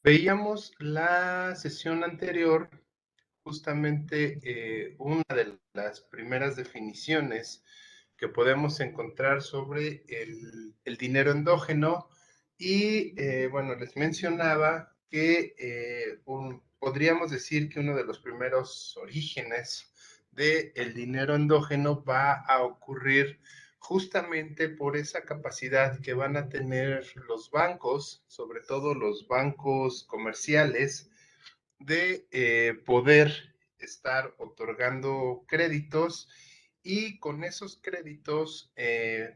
Veíamos la sesión anterior, justamente una de las primeras definiciones que podemos encontrar sobre el dinero endógeno y bueno, les mencionaba que podríamos decir que uno de los primeros orígenes del dinero endógeno va a ocurrir justamente por esa capacidad que van a tener los bancos, sobre todo los bancos comerciales, de poder estar otorgando créditos y con esos créditos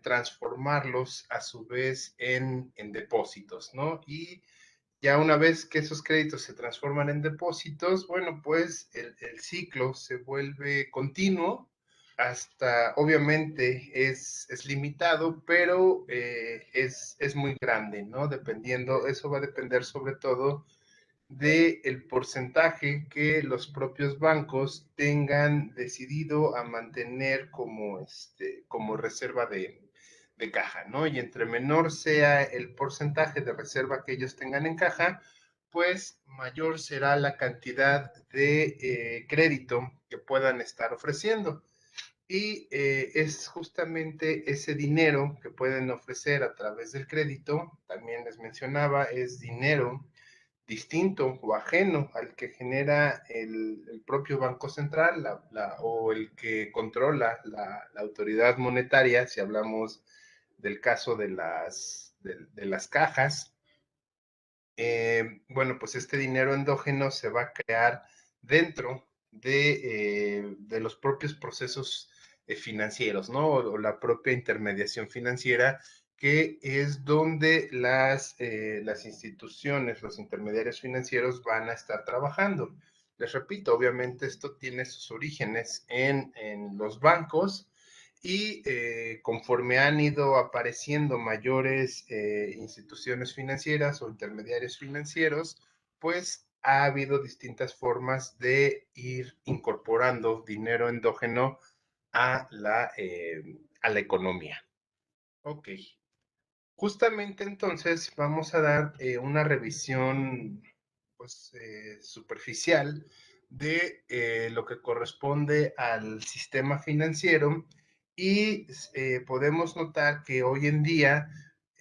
transformarlos a su vez en depósitos, ¿no? Y ya una vez que esos créditos se transforman en depósitos, bueno, pues el ciclo se vuelve continuo hasta, obviamente, es limitado, pero es muy grande, ¿no? Dependiendo, eso va a depender sobre todo del porcentaje que los propios bancos tengan decidido a mantener como reserva de caja, ¿no? Y entre menor sea el porcentaje de reserva que ellos tengan en caja, pues mayor será la cantidad de crédito que puedan estar ofreciendo. Y es justamente ese dinero que pueden ofrecer a través del crédito, también les mencionaba, es dinero distinto o ajeno al que genera el propio Banco Central o el que controla la autoridad monetaria, si hablamos del caso de las cajas. Bueno, pues este dinero endógeno se va a crear dentro de los propios procesos financieros, ¿no? O la propia intermediación financiera, que es donde las instituciones, los intermediarios financieros van a estar trabajando. Les repito, obviamente esto tiene sus orígenes en los bancos y conforme han ido apareciendo mayores instituciones financieras o intermediarios financieros, pues ha habido distintas formas de ir incorporando dinero endógeno a la economía. Ok, justamente entonces vamos a dar una revisión pues, superficial de lo que corresponde al sistema financiero y podemos notar que hoy en día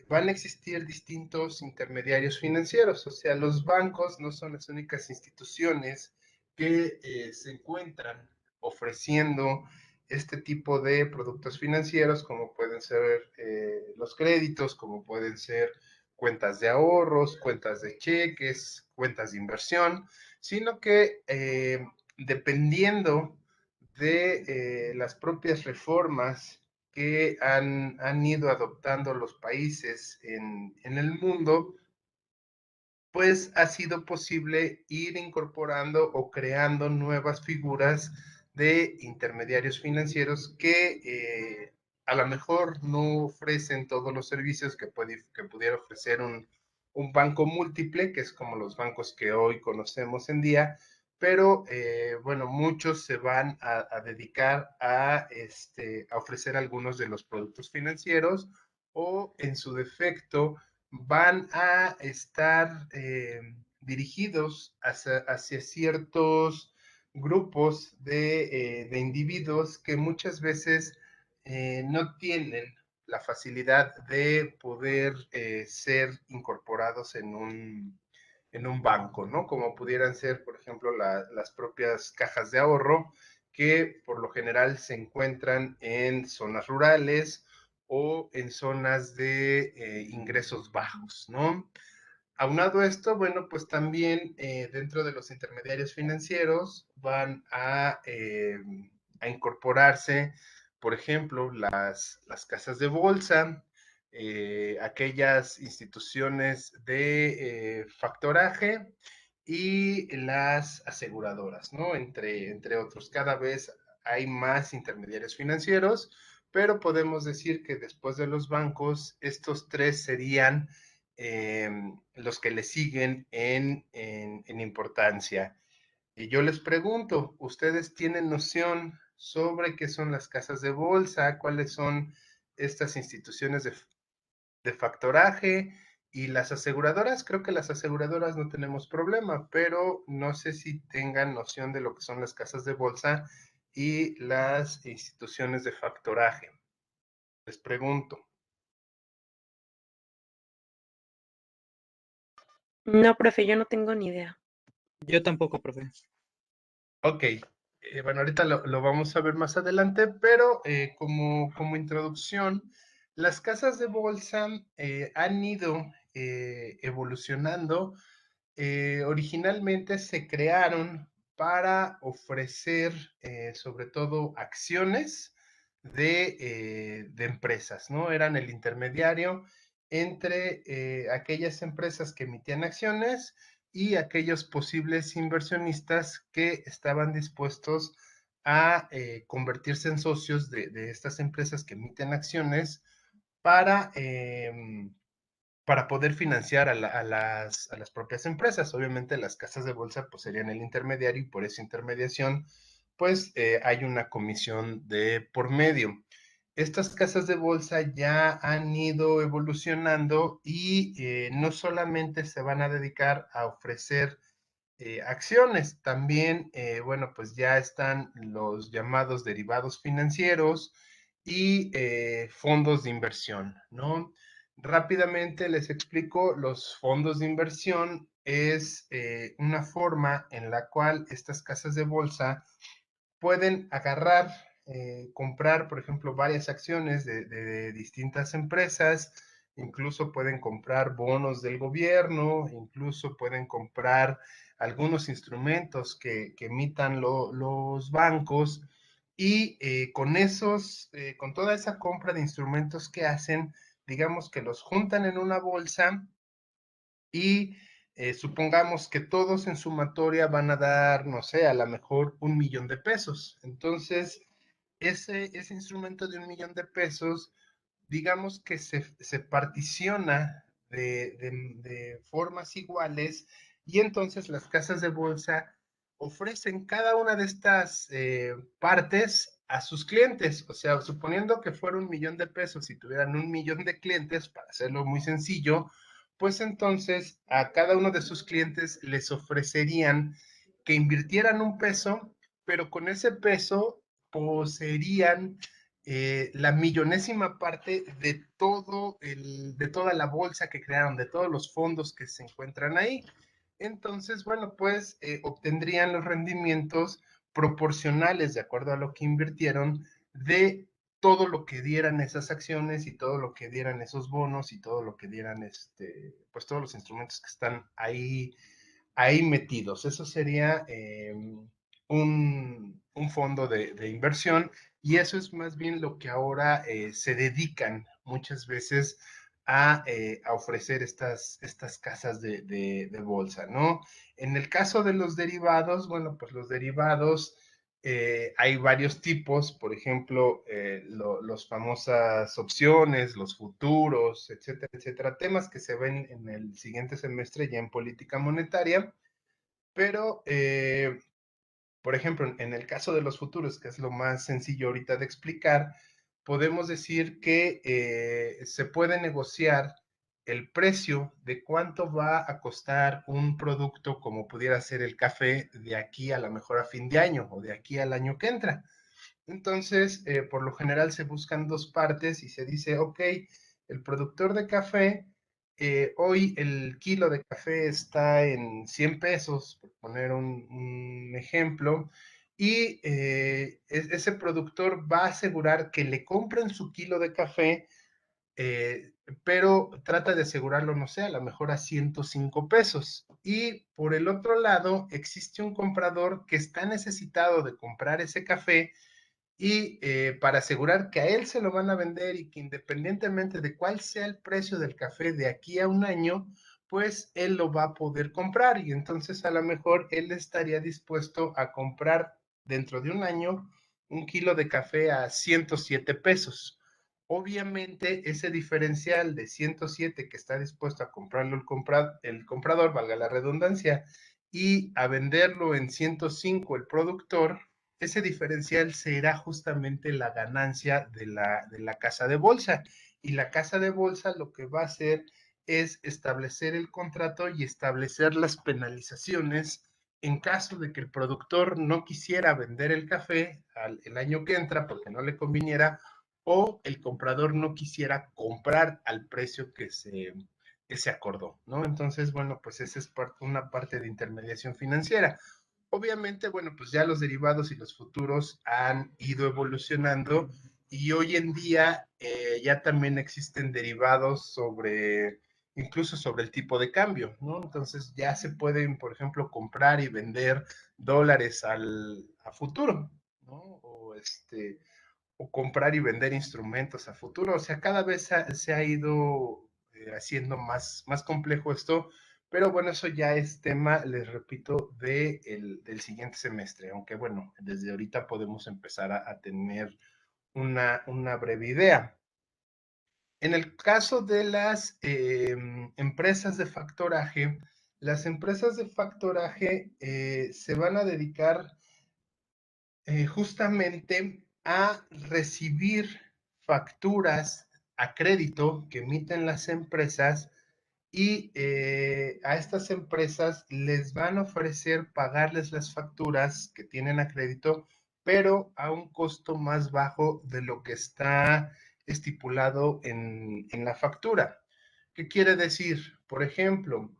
van a existir distintos intermediarios financieros, o sea, los bancos no son las únicas instituciones que se encuentran ofreciendo este tipo de productos financieros, como pueden ser los créditos, como pueden ser cuentas de ahorros, cuentas de cheques, cuentas de inversión, sino que dependiendo de las propias reformas que han ido adoptando los países en el mundo, pues ha sido posible ir incorporando o creando nuevas figuras de intermediarios financieros que a lo mejor no ofrecen todos los servicios que pudiera ofrecer un banco múltiple, que es como los bancos que hoy conocemos en día, pero bueno, muchos se van a dedicar a ofrecer algunos de los productos financieros o en su defecto van a estar dirigidos hacia ciertos grupos de individuos que muchas veces no tienen la facilidad de poder ser incorporados en un banco, ¿no? Como pudieran ser, por ejemplo, las propias cajas de ahorro, que por lo general se encuentran en zonas rurales o en zonas de ingresos bajos, ¿no? Aunado a esto, bueno, pues también dentro de los intermediarios financieros van a incorporarse, por ejemplo, las casas de bolsa, aquellas instituciones de factoraje y las aseguradoras, ¿no? Entre otros, cada vez hay más intermediarios financieros, pero podemos decir que después de los bancos, estos tres serían los que le siguen en importancia. Y yo les pregunto, ¿ustedes tienen noción sobre qué son las casas de bolsa? ¿Cuáles son estas instituciones de factoraje? Y las aseguradoras, creo que las aseguradoras no tenemos problema, pero no sé si tengan noción de lo que son las casas de bolsa y las instituciones de factoraje. Les pregunto. No, profe, yo no tengo ni idea. Yo tampoco, profe. Ok, bueno, ahorita lo vamos a ver más adelante, pero como introducción, las casas de bolsa han ido evolucionando. Originalmente se crearon para ofrecer sobre todo acciones de empresas, ¿no? Eran el intermediario entre aquellas empresas que emitían acciones y aquellos posibles inversionistas que estaban dispuestos a convertirse en socios de estas empresas que emiten acciones para para poder financiar a las propias empresas. Obviamente las casas de bolsa pues serían el intermediario y por esa intermediación pues hay una comisión de por medio. Estas casas de bolsa ya han ido evolucionando y no solamente se van a dedicar a ofrecer acciones, también, bueno, pues ya están los llamados derivados financieros y fondos de inversión, ¿no? Rápidamente les explico, los fondos de inversión es una forma en la cual estas casas de bolsa pueden agarrar, comprar, por ejemplo, varias acciones de distintas empresas, incluso pueden comprar bonos del gobierno, incluso pueden comprar algunos instrumentos que emitan los bancos y con toda esa compra de instrumentos que hacen, digamos que los juntan en una bolsa y supongamos que todos en sumatoria van a dar, no sé, a lo mejor 1 millón de pesos. Entonces, ese instrumento de 1 millón de pesos, digamos que se particiona de formas iguales y entonces las casas de bolsa ofrecen cada una de estas partes a sus clientes. O sea, suponiendo que fuera 1 millón de pesos y tuvieran 1 millón de clientes, para hacerlo muy sencillo, pues entonces a cada uno de sus clientes les ofrecerían que invirtieran 1 peso, pero con ese peso poseerían la millonésima parte de toda la bolsa que crearon, de todos los fondos que se encuentran ahí. Entonces, bueno, pues obtendrían los rendimientos proporcionales de acuerdo a lo que invirtieron de todo lo que dieran esas acciones y todo lo que dieran esos bonos y todo lo que dieran pues todos los instrumentos que están ahí metidos. Eso sería un fondo de inversión y eso es más bien lo que ahora se dedican muchas veces a ofrecer estas casas de bolsa, ¿no? En el caso de los derivados, bueno, pues los derivados hay varios tipos, por ejemplo, los famosas opciones, los futuros, etcétera, etcétera, temas que se ven en el siguiente semestre ya en política monetaria, pero por ejemplo, en el caso de los futuros, que es lo más sencillo ahorita de explicar, podemos decir que se puede negociar el precio de cuánto va a costar un producto como pudiera ser el café de aquí a lo mejor a fin de año o de aquí al año que entra. Entonces, por lo general se buscan dos partes y se dice, ok, el productor de café, hoy el kilo de café está en 100 pesos, por poner un ejemplo, y ese productor va a asegurar que le compren su kilo de café, eh, pero trata de asegurarlo, no sé, a lo mejor a 105 pesos. Y por el otro lado, existe un comprador que está necesitado de comprar ese café y para asegurar que a él se lo van a vender y que independientemente de cuál sea el precio del café de aquí a un año, pues él lo va a poder comprar y entonces a lo mejor él estaría dispuesto a comprar dentro de un año un kilo de café a 107 pesos. Obviamente ese diferencial de 107 que está dispuesto a comprarlo el comprador, valga la redundancia, y a venderlo en 105 el productor, ese diferencial será justamente la ganancia de la casa de bolsa. Y la casa de bolsa lo que va a hacer es establecer el contrato y establecer las penalizaciones en caso de que el productor no quisiera vender el café el año que entra porque no le conviniera, o el comprador no quisiera comprar al precio que se acordó, ¿no? Entonces, bueno, pues esa es una parte de intermediación financiera. Obviamente, bueno, pues ya los derivados y los futuros han ido evolucionando y hoy en día ya también existen derivados incluso sobre el tipo de cambio, ¿no? Entonces ya se pueden, por ejemplo, comprar y vender dólares a futuro, ¿no? O comprar y vender instrumentos a futuro. O sea, cada vez se ha ido haciendo más complejo esto, pero bueno, eso ya es tema, les repito, del siguiente semestre, aunque bueno, desde ahorita podemos empezar a tener una breve idea. En el caso de las empresas de factoraje, las empresas de factoraje se van a dedicar justamente a recibir facturas a crédito que emiten las empresas y a estas empresas les van a ofrecer pagarles las facturas que tienen a crédito, pero a un costo más bajo de lo que está estipulado en la factura. ¿Qué quiere decir? Por ejemplo,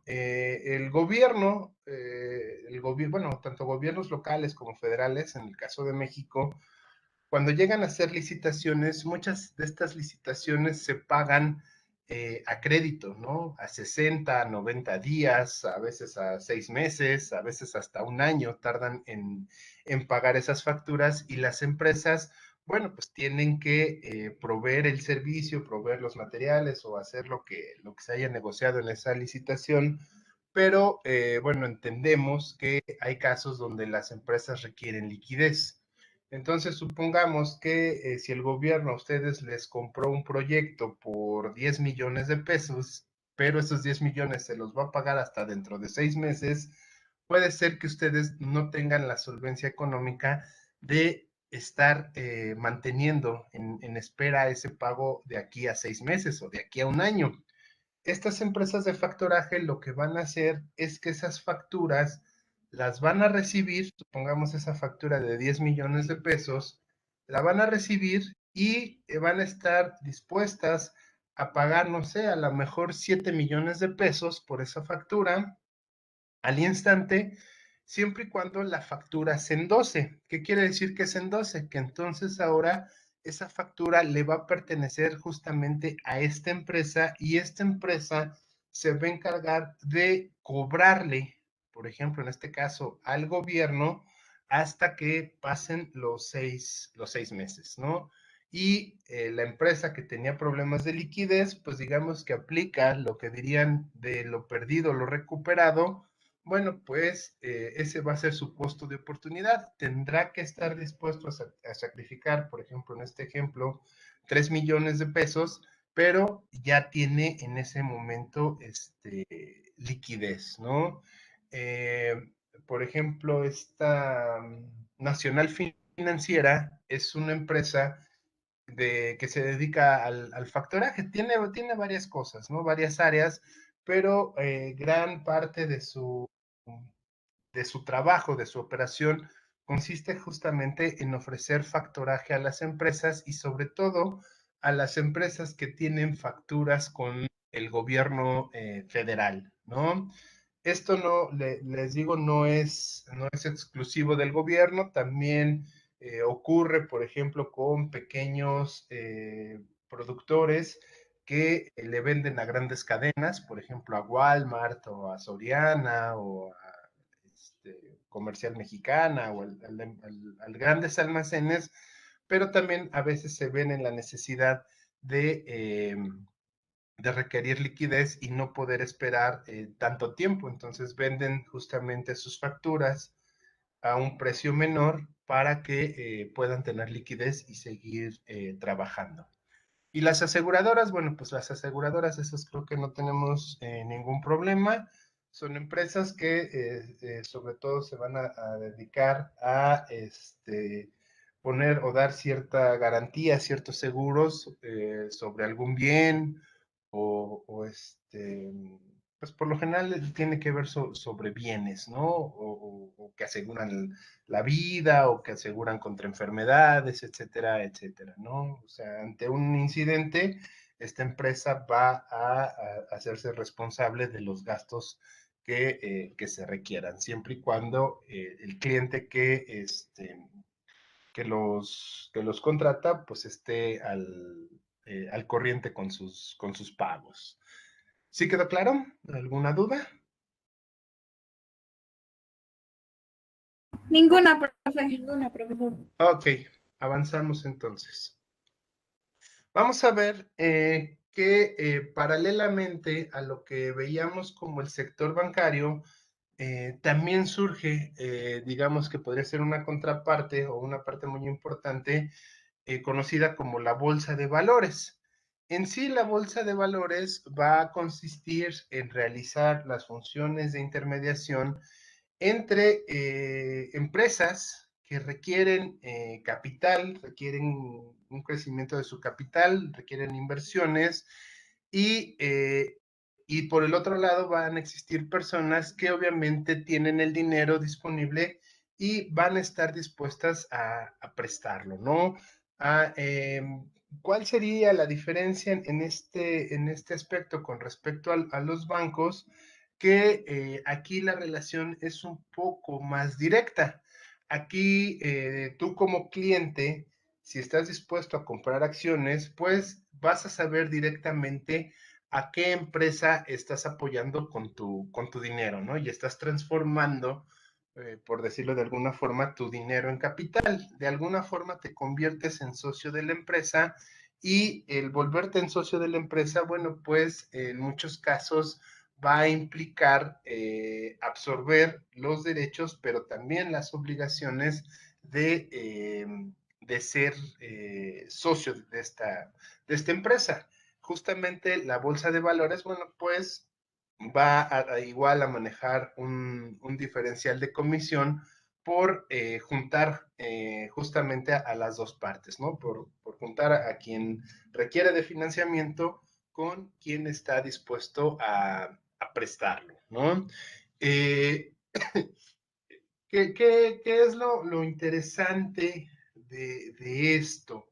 bueno, tanto gobiernos locales como federales, en el caso de México, cuando llegan a hacer licitaciones, muchas de estas licitaciones se pagan a crédito, ¿no? A 60, 90 días, a veces a 6 meses, a veces hasta un año tardan en pagar esas facturas y las empresas, bueno, pues tienen que proveer el servicio, proveer los materiales o hacer lo que se haya negociado en esa licitación, pero bueno, entendemos que hay casos donde las empresas requieren liquidez. Entonces, supongamos que si el gobierno a ustedes les compró un proyecto por 10 millones de pesos, pero esos 10 millones se los va a pagar hasta dentro de 6 meses, puede ser que ustedes no tengan la solvencia económica de estar manteniendo en espera ese pago de aquí a 6 meses o de aquí a un año. Estas empresas de factoraje lo que van a hacer es que esas facturas las van a recibir, supongamos esa factura de 10 millones de pesos, la van a recibir y van a estar dispuestas a pagar, no sé, a lo mejor 7 millones de pesos por esa factura al instante, siempre y cuando la factura se endose. ¿Qué quiere decir que se endose? Que entonces ahora esa factura le va a pertenecer justamente a esta empresa y esta empresa se va a encargar de cobrarle, por ejemplo, en este caso, al gobierno hasta que pasen los seis meses, ¿no? Y la empresa que tenía problemas de liquidez, pues digamos que aplica lo que dirían de lo perdido, lo recuperado. Bueno, pues ese va a ser su costo de oportunidad. Tendrá que estar dispuesto a sacrificar, por ejemplo, en este ejemplo, 3 millones de pesos, pero ya tiene en ese momento liquidez, ¿no? Eh, por ejemplo, esta Nacional Financiera es una empresa que se dedica al factoraje. Tiene varias cosas, ¿no? Varias áreas, pero gran parte de su trabajo, de su operación, consiste justamente en ofrecer factoraje a las empresas y sobre todo a las empresas que tienen facturas con el gobierno federal, ¿no? Esto no, les digo, no es exclusivo del gobierno, también ocurre, por ejemplo, con pequeños productores que le venden a grandes cadenas, por ejemplo, a Walmart o a Soriana o a Comercial Mexicana o al grandes almacenes, pero también a veces se ven en la necesidad de requerir liquidez y no poder esperar tanto tiempo. Entonces venden justamente sus facturas a un precio menor para que puedan tener liquidez y seguir trabajando. Y las aseguradoras, bueno, pues las aseguradoras, esas creo que no tenemos ningún problema. Son empresas que sobre todo se van a dedicar a poner o dar cierta garantía, ciertos seguros sobre algún bien pues por lo general tiene que ver sobre bienes, ¿no? O que aseguran la vida o que aseguran contra enfermedades, etcétera, etcétera, ¿no? O sea, ante un incidente, esta empresa va a hacerse responsable de los gastos que se requieran, siempre y cuando el cliente que los contrata, pues esté al corriente con sus pagos. ¿Sí quedó claro? ¿Alguna duda? Ninguna, profe. Ninguna, profesor. Ok, avanzamos entonces. Vamos a ver que paralelamente a lo que veíamos como el sector bancario, también surge, digamos que podría ser una contraparte o una parte muy importante conocida como la bolsa de valores. En sí, la bolsa de valores va a consistir en realizar las funciones de intermediación entre empresas que requieren capital, requieren un crecimiento de su capital, requieren inversiones y por el otro lado van a existir personas que obviamente tienen el dinero disponible y van a estar dispuestas a prestarlo, ¿no? A, ¿Cuál sería la diferencia en este aspecto con respecto a los bancos? Que aquí la relación es un poco más directa. Aquí tú como cliente, si estás dispuesto a comprar acciones, pues vas a saber directamente a qué empresa estás apoyando con tu dinero, ¿no? Y estás transformando, por decirlo de alguna forma, tu dinero en capital. De alguna forma te conviertes en socio de la empresa y el volverte en socio de la empresa, bueno, pues en muchos casos va a implicar absorber los derechos, pero también las obligaciones de ser socio de esta empresa. Justamente la bolsa de valores, bueno, pues va igual a manejar un diferencial de comisión por juntar justamente a las dos partes, ¿no? Por juntar a quien requiere de financiamiento con quien está dispuesto a prestarlo, ¿no? Eh, ¿qué es lo interesante de esto?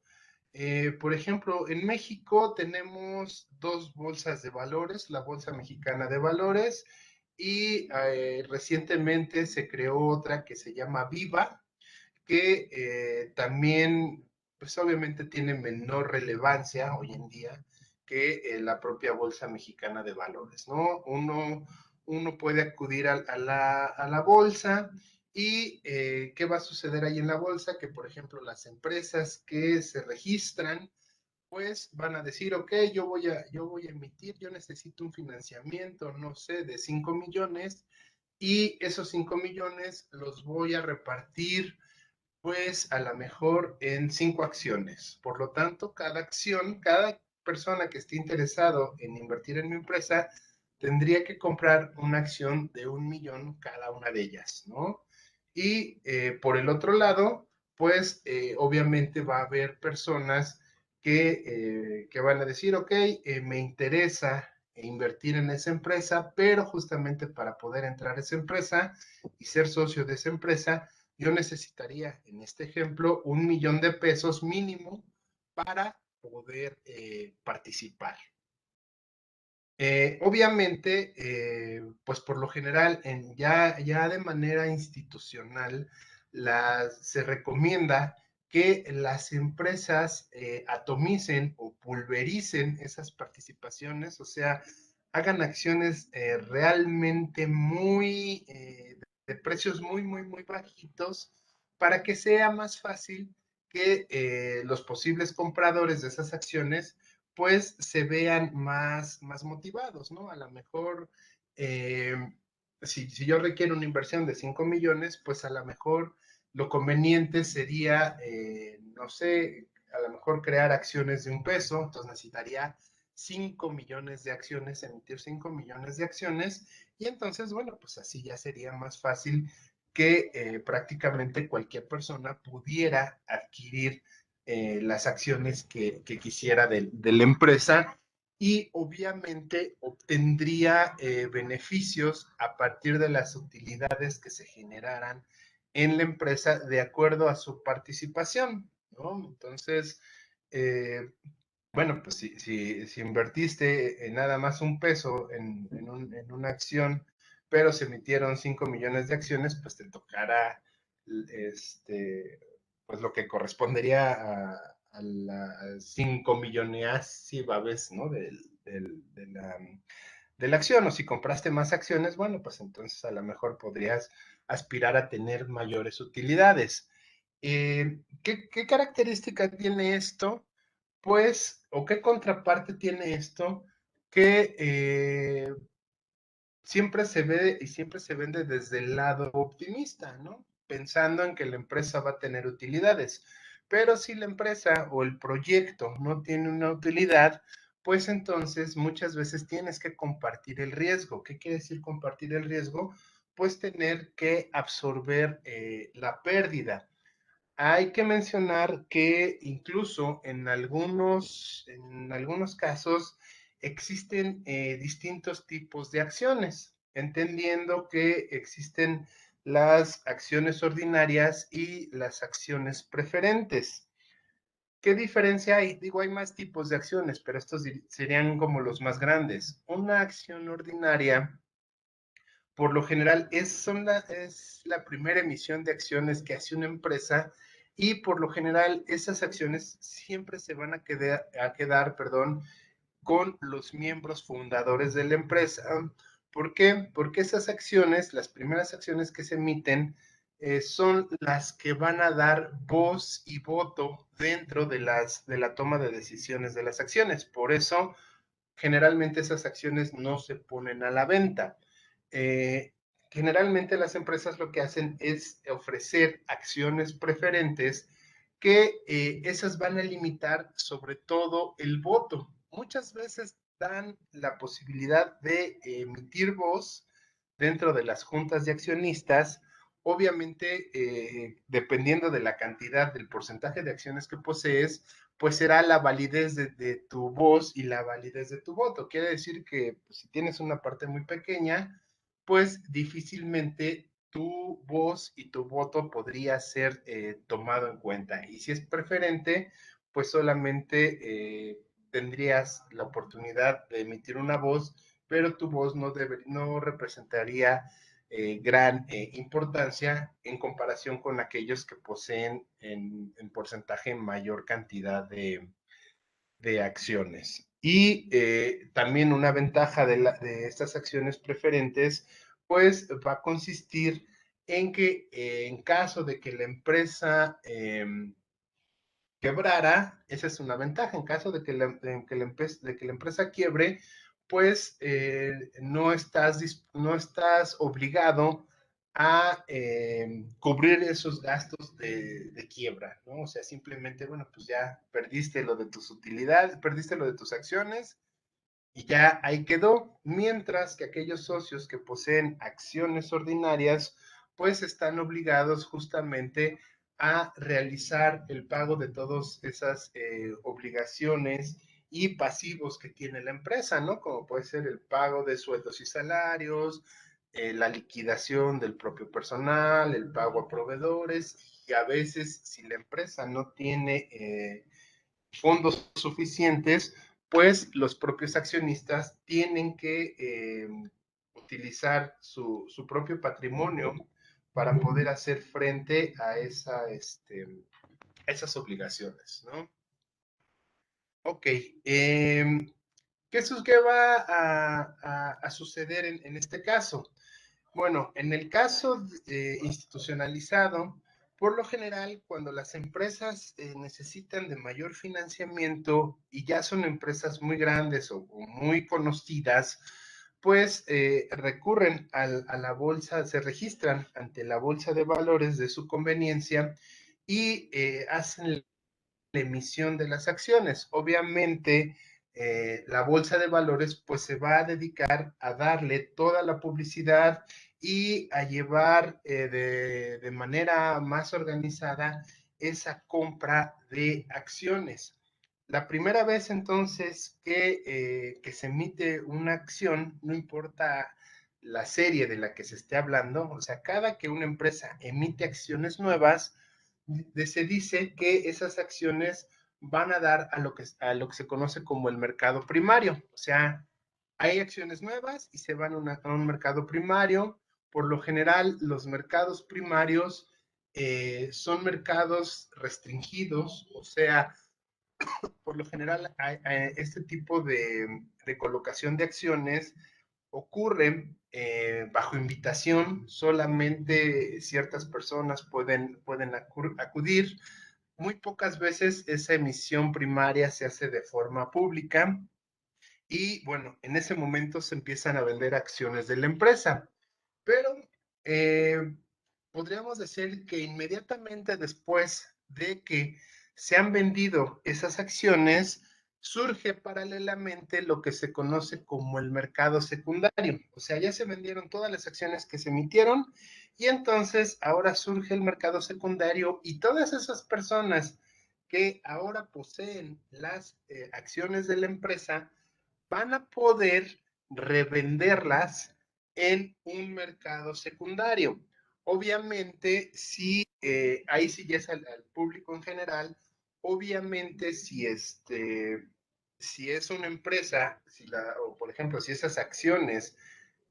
Por ejemplo, en México tenemos dos bolsas de valores, la Bolsa Mexicana de Valores y recientemente se creó otra que se llama Viva, que también, pues obviamente tiene menor relevancia hoy en día que la propia Bolsa Mexicana de Valores, ¿no? Uno puede acudir a la bolsa y ¿qué va a suceder ahí en la bolsa? Que, por ejemplo, las empresas que se registran, pues van a decir, ok, yo voy a emitir, yo necesito un financiamiento, no sé, de 5 millones y esos 5 millones los voy a repartir pues a lo mejor en 5 acciones. Por lo tanto, cada acción, cada persona que esté interesado en invertir en mi empresa, tendría que comprar una acción de 1 millón cada una de ellas, ¿no? Y por el otro lado, pues obviamente va a haber personas que van a decir, ok, me interesa invertir en esa empresa, pero justamente para poder entrar a esa empresa y ser socio de esa empresa, yo necesitaría, en este ejemplo, 1 millón de pesos mínimo para poder participar. Obviamente, pues por lo general, ya de manera institucional, se recomienda que las empresas atomicen o pulvericen esas participaciones, o sea, hagan acciones realmente de precios muy, muy, muy bajitos para que sea más fácil que los posibles compradores de esas acciones pues se vean más motivados, ¿no? A lo mejor, eh, si yo requiero una inversión de 5 millones, pues a lo mejor lo conveniente sería, no sé, a lo mejor crear acciones de 1 peso, entonces necesitaría 5 millones de acciones, emitir 5 millones de acciones, y entonces, bueno, pues así ya sería más fácil que prácticamente cualquier persona pudiera adquirir las acciones que quisiera de la empresa y obviamente obtendría beneficios a partir de las utilidades que se generaran en la empresa de acuerdo a su participación, ¿no? Entonces, bueno, pues si invertiste en nada más un peso en una acción, pero se emitieron 5 millones de acciones, pues te tocará pues lo que correspondería a la 5 millonésima vez, ¿no? De la acción, o si compraste más acciones, bueno, pues entonces a lo mejor podrías aspirar a tener mayores utilidades. ¿Qué característica tiene esto? Pues, o qué contraparte tiene esto, que siempre se ve y siempre se vende desde el lado optimista, ¿no? Pensando en que la empresa va a tener utilidades. Pero si la empresa o el proyecto no tiene una utilidad, pues entonces muchas veces tienes que compartir el riesgo. ¿Qué quiere decir compartir el riesgo? Pues tener que absorber la pérdida. Hay que mencionar que incluso en algunos casos existen distintos tipos de acciones, entendiendo que existen las acciones ordinarias y las acciones preferentes. ¿Qué diferencia hay? Digo, hay más tipos de acciones, pero estos serían como los más grandes. Una acción ordinaria por lo general es la primera emisión de acciones que hace una empresa y por lo general esas acciones siempre se van a quedar, perdón, con los miembros fundadores de la empresa. ¿Por qué? Porque esas acciones, las primeras acciones que se emiten, son las que van a dar voz y voto dentro de la toma de decisiones de las acciones. Por eso, generalmente esas acciones no se ponen a la venta. Eh, Generalmente las empresas lo que hacen es ofrecer acciones preferentes que esas van a limitar sobre todo el voto. Muchas veces dan la posibilidad de emitir voz dentro de las juntas de accionistas, obviamente dependiendo de la cantidad, del porcentaje de acciones que posees, pues será la validez de tu voz y la validez de tu voto. Quiere decir que pues, si tienes una parte muy pequeña, pues difícilmente tu voz y tu voto podría ser tomado en cuenta. Y si es preferente, pues solamente tendrías la oportunidad de emitir una voz, pero tu voz no representaría gran importancia en comparación con aquellos que poseen en porcentaje mayor cantidad de acciones. Y también una ventaja de estas acciones preferentes, pues va a consistir en que en caso de que la empresa quebrara, esa es una ventaja, en caso de que la empresa quiebre, pues no estás obligado a cubrir esos gastos de quiebra, ¿no? O sea, simplemente, bueno, pues ya perdiste lo de tus utilidades, perdiste lo de tus acciones y ya ahí quedó, mientras que aquellos socios que poseen acciones ordinarias, pues están obligados justamente a realizar el pago de todas esas obligaciones y pasivos que tiene la empresa, ¿no? Como puede ser el pago de sueldos y salarios, la liquidación del propio personal, el pago a proveedores, y a veces si la empresa no tiene fondos suficientes, pues los propios accionistas tienen que utilizar su propio patrimonio para poder hacer frente a esas obligaciones, ¿no? Ok, ¿qué va a suceder en este caso? Bueno, en el caso institucionalizado, por lo general, cuando las empresas necesitan de mayor financiamiento y ya son empresas muy grandes o muy conocidas, pues recurren a la bolsa, se registran ante la bolsa de valores de su conveniencia y hacen la emisión de las acciones. Obviamente, la bolsa de valores pues se va a dedicar a darle toda la publicidad y a llevar de manera más organizada esa compra de acciones. La primera vez entonces que se emite una acción, no importa la serie de la que se esté hablando, o sea, cada que una empresa emite acciones nuevas, se dice que esas acciones van a dar a lo que se conoce como el mercado primario. O sea, hay acciones nuevas y se van a un mercado primario. Por lo general, los mercados primarios son mercados restringidos, o sea, por lo general, este tipo de colocación de acciones ocurre bajo invitación, solamente ciertas personas pueden acudir. Muy pocas veces esa emisión primaria se hace de forma pública y bueno, en ese momento se empiezan a vender acciones de la empresa, pero eh, podríamos decir que inmediatamente después de que se han vendido esas acciones, surge paralelamente lo que se conoce como el mercado secundario. O sea, ya se vendieron todas las acciones que se emitieron y entonces ahora surge el mercado secundario y todas esas personas que ahora poseen las acciones de la empresa van a poder revenderlas en un mercado secundario. Obviamente, si ahí sí ya es al público en general, obviamente si es una empresa, o por ejemplo, si esas acciones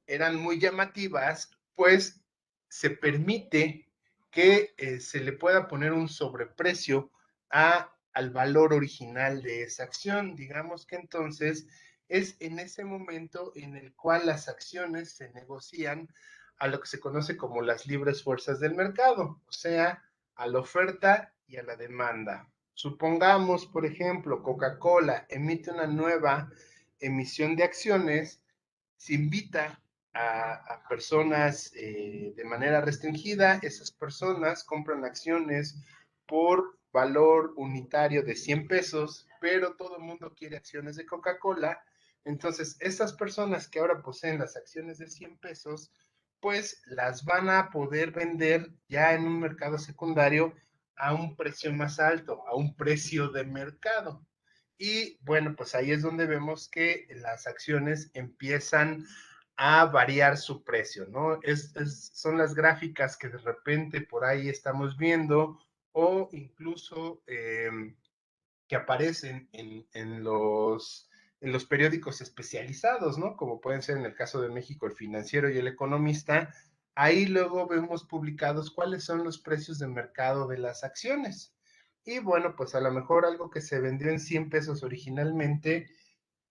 eran muy llamativas, pues se permite que se le pueda poner un sobreprecio al valor original de esa acción. Digamos que entonces es en ese momento en el cual las acciones se negocian a lo que se conoce como las libres fuerzas del mercado, o sea, a la oferta y a la demanda. Supongamos, por ejemplo, Coca-Cola emite una nueva emisión de acciones, se invita a personas de manera restringida, esas personas compran acciones por valor unitario de 100 pesos, pero todo el mundo quiere acciones de Coca-Cola. Entonces, estas personas que ahora poseen las acciones de 100 pesos, pues las van a poder vender ya en un mercado secundario a un precio más alto, a un precio de mercado. Y bueno, pues ahí es donde vemos que las acciones empiezan a variar su precio, ¿no? Son las gráficas que de repente por ahí estamos viendo o incluso que aparecen en los periódicos especializados, ¿no? Como pueden ser en el caso de México, el Financiero y el Economista. Ahí luego vemos publicados cuáles son los precios de mercado de las acciones. Y bueno, pues a lo mejor algo que se vendió en 100 pesos originalmente,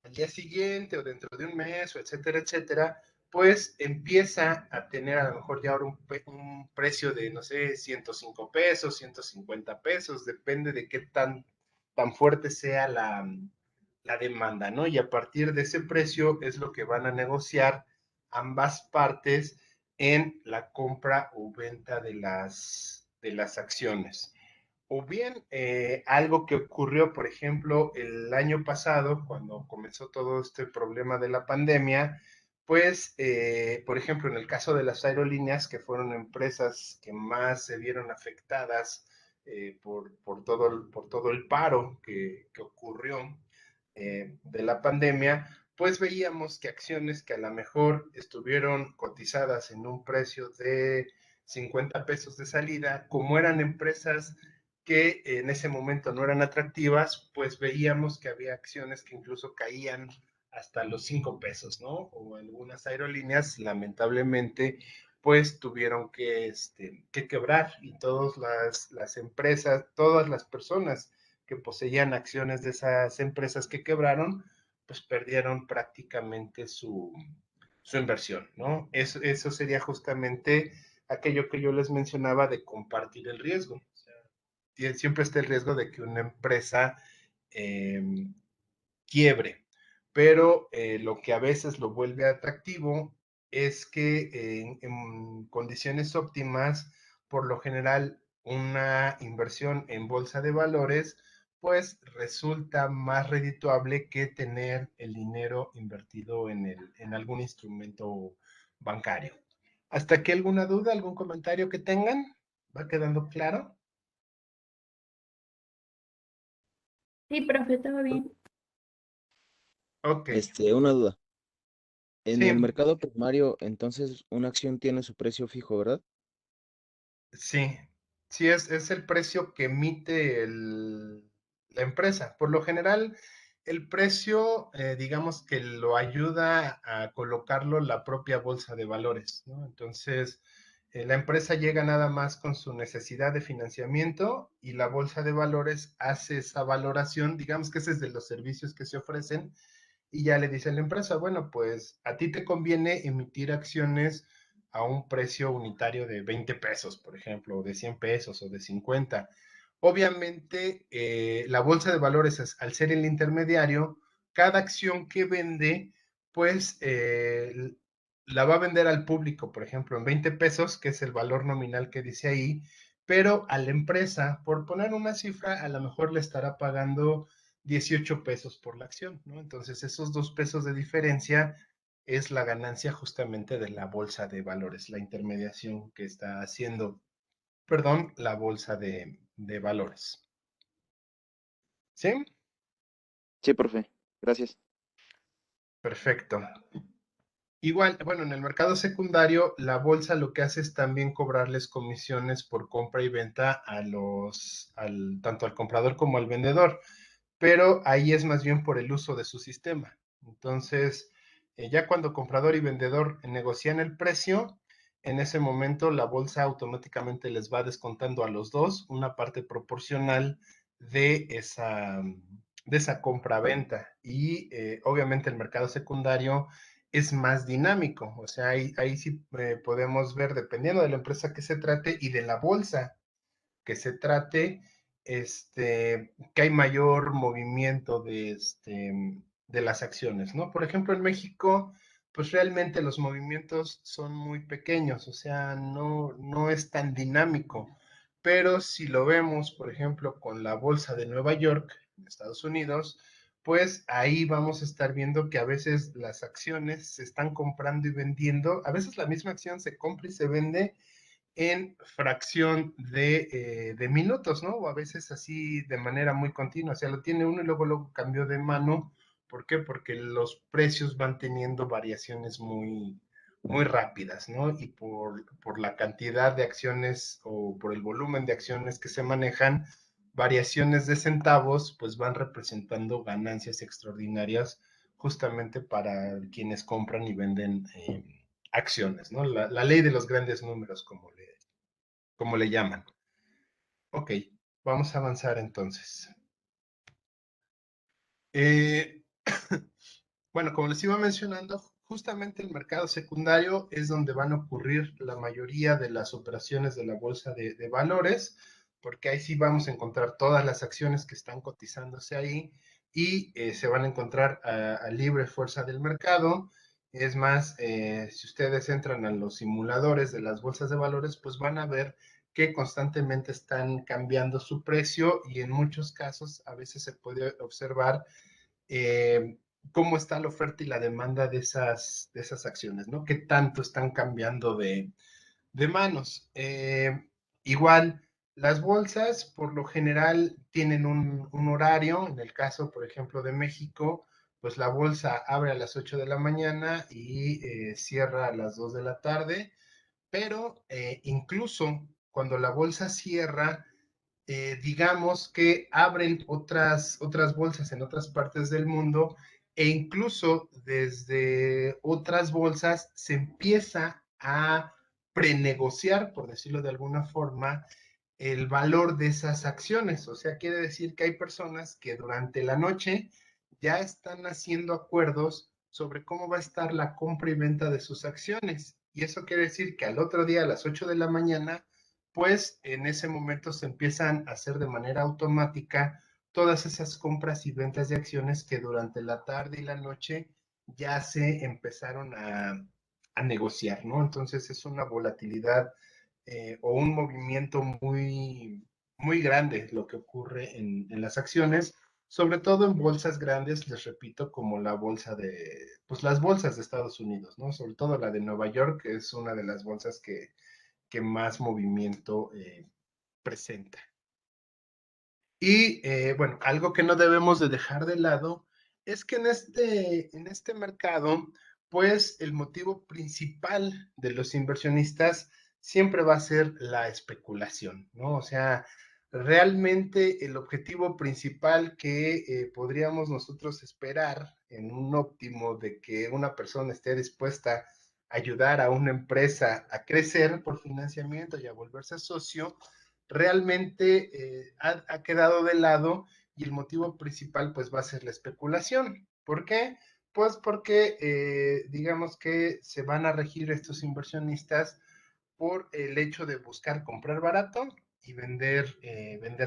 al día siguiente o dentro de un mes, o etcétera, etcétera, pues empieza a tener a lo mejor ya ahora un precio de, no sé, 105 pesos, 150 pesos, depende de qué tan fuerte sea la demanda, ¿no? Y a partir de ese precio es lo que van a negociar ambas partes en la compra o venta de las acciones. O bien algo que ocurrió, por ejemplo, el año pasado, cuando comenzó todo este problema de la pandemia, pues, por ejemplo, en el caso de las aerolíneas, que fueron empresas que más se vieron afectadas por todo el paro que ocurrió de la pandemia, pues veíamos que acciones que a lo mejor estuvieron cotizadas en un precio de 50 pesos de salida, como eran empresas que en ese momento no eran atractivas, pues veíamos que había acciones que incluso caían hasta los 5 pesos, ¿no? O algunas aerolíneas, lamentablemente, pues tuvieron que quebrar y todas las empresas, todas las personas que poseían acciones de esas empresas que quebraron, pues perdieron prácticamente su inversión, ¿no? Eso sería justamente aquello que yo les mencionaba de compartir el riesgo. O sea, siempre está el riesgo de que una empresa eh, quiebre, pero lo que a veces lo vuelve atractivo es que en condiciones óptimas, por lo general, una inversión en bolsa de valores, pues resulta más redituable que tener el dinero invertido en algún instrumento bancario. ¿Hasta aquí alguna duda, algún comentario que tengan? ¿Va quedando claro? Sí, profe, todo bien. Ok, Una duda. En el sí, mercado primario, entonces, una acción tiene su precio fijo, ¿verdad? sí, sí es el precio que emite la empresa. Por lo general, el precio, digamos que lo ayuda a colocarlo la propia bolsa de valores, ¿no? Entonces, la empresa llega nada más con su necesidad de financiamiento y la bolsa de valores hace esa valoración, digamos que ese es de los servicios que se ofrecen y ya le dice a la empresa, bueno, pues a ti te conviene emitir acciones a un precio unitario de 20 pesos, por ejemplo, o de 100 pesos o de 50. Obviamente, la bolsa de valores, al ser el intermediario, cada acción que vende, pues la va a vender al público, por ejemplo, en 20 pesos, que es el valor nominal que dice ahí, pero a la empresa, por poner una cifra, a lo mejor le estará pagando 18 pesos por la acción, ¿no? Entonces, esos 2 pesos de diferencia es la ganancia justamente de la bolsa de valores, la intermediación que está haciendo, perdón, la bolsa de valores. ¿Sí? Sí, profe. Gracias. Perfecto. Igual, bueno, en el mercado secundario, la bolsa lo que hace es también cobrarles comisiones por compra y venta tanto al comprador como al vendedor, pero ahí es más bien por el uso de su sistema. Entonces, ya cuando comprador y vendedor negocian el precio, en ese momento la bolsa automáticamente les va descontando a los dos una parte proporcional de esa compra-venta. Y obviamente el mercado secundario es más dinámico, o sea, ahí sí podemos ver, dependiendo de la empresa que se trate y de la bolsa que se trate, que hay mayor movimiento de las acciones, ¿no? Por ejemplo, en México, pues realmente los movimientos son muy pequeños, o sea, no es tan dinámico, pero si lo vemos, por ejemplo, con la bolsa de Nueva York, en Estados Unidos, pues ahí vamos a estar viendo que a veces las acciones se están comprando y vendiendo, a veces la misma acción se compra y se vende en fracción de minutos, ¿no? O a veces así de manera muy continua, o sea, lo tiene uno y luego cambió de mano. ¿Por qué? Porque los precios van teniendo variaciones muy rápidas, ¿no? Y por la cantidad de acciones o por el volumen de acciones que se manejan, variaciones de centavos, pues van representando ganancias extraordinarias justamente para quienes compran y venden acciones, ¿no? La ley de los grandes números, como le llaman. Ok, vamos a avanzar entonces. Eh, bueno, como les iba mencionando, justamente el mercado secundario es donde van a ocurrir la mayoría de las operaciones de la bolsa de valores, porque ahí sí vamos a encontrar todas las acciones que están cotizándose ahí y se van a encontrar a libre fuerza del mercado. Es más, si ustedes entran a los simuladores de las bolsas de valores, pues van a ver que constantemente están cambiando su precio y en muchos casos a veces se puede observar eh, cómo está la oferta y la demanda de esas acciones, ¿no? ¿Qué tanto están cambiando de manos? Igual, las bolsas por lo general tienen un horario, en el caso, por ejemplo, de México, pues la bolsa abre a las 8 de la mañana y cierra a las 2 de la tarde, pero incluso cuando la bolsa cierra, digamos que abren otras bolsas en otras partes del mundo e incluso desde otras bolsas se empieza a prenegociar, por decirlo de alguna forma, el valor de esas acciones. O sea, quiere decir que hay personas que durante la noche ya están haciendo acuerdos sobre cómo va a estar la compra y venta de sus acciones. Y eso quiere decir que al otro día a las 8 de la mañana pues en ese momento se empiezan a hacer de manera automática todas esas compras y ventas de acciones que durante la tarde y la noche ya se empezaron a negociar, ¿no? Entonces es una volatilidad o un movimiento muy grande lo que ocurre en las acciones, sobre todo en bolsas grandes, les repito, como pues las bolsas de Estados Unidos, ¿no? Sobre todo la de Nueva York, que es una de las bolsas que más movimiento presenta. Y bueno, algo que no debemos de dejar de lado es que en este mercado, pues el motivo principal de los inversionistas siempre va a ser la especulación, ¿no? O sea, realmente el objetivo principal que podríamos nosotros esperar en un óptimo de que una persona esté dispuesta a ayudar a una empresa a crecer por financiamiento y a volverse socio, realmente ha quedado de lado y el motivo principal pues va a ser la especulación. ¿Por qué? Pues porque digamos que se van a regir estos inversionistas por el hecho de buscar comprar barato y vender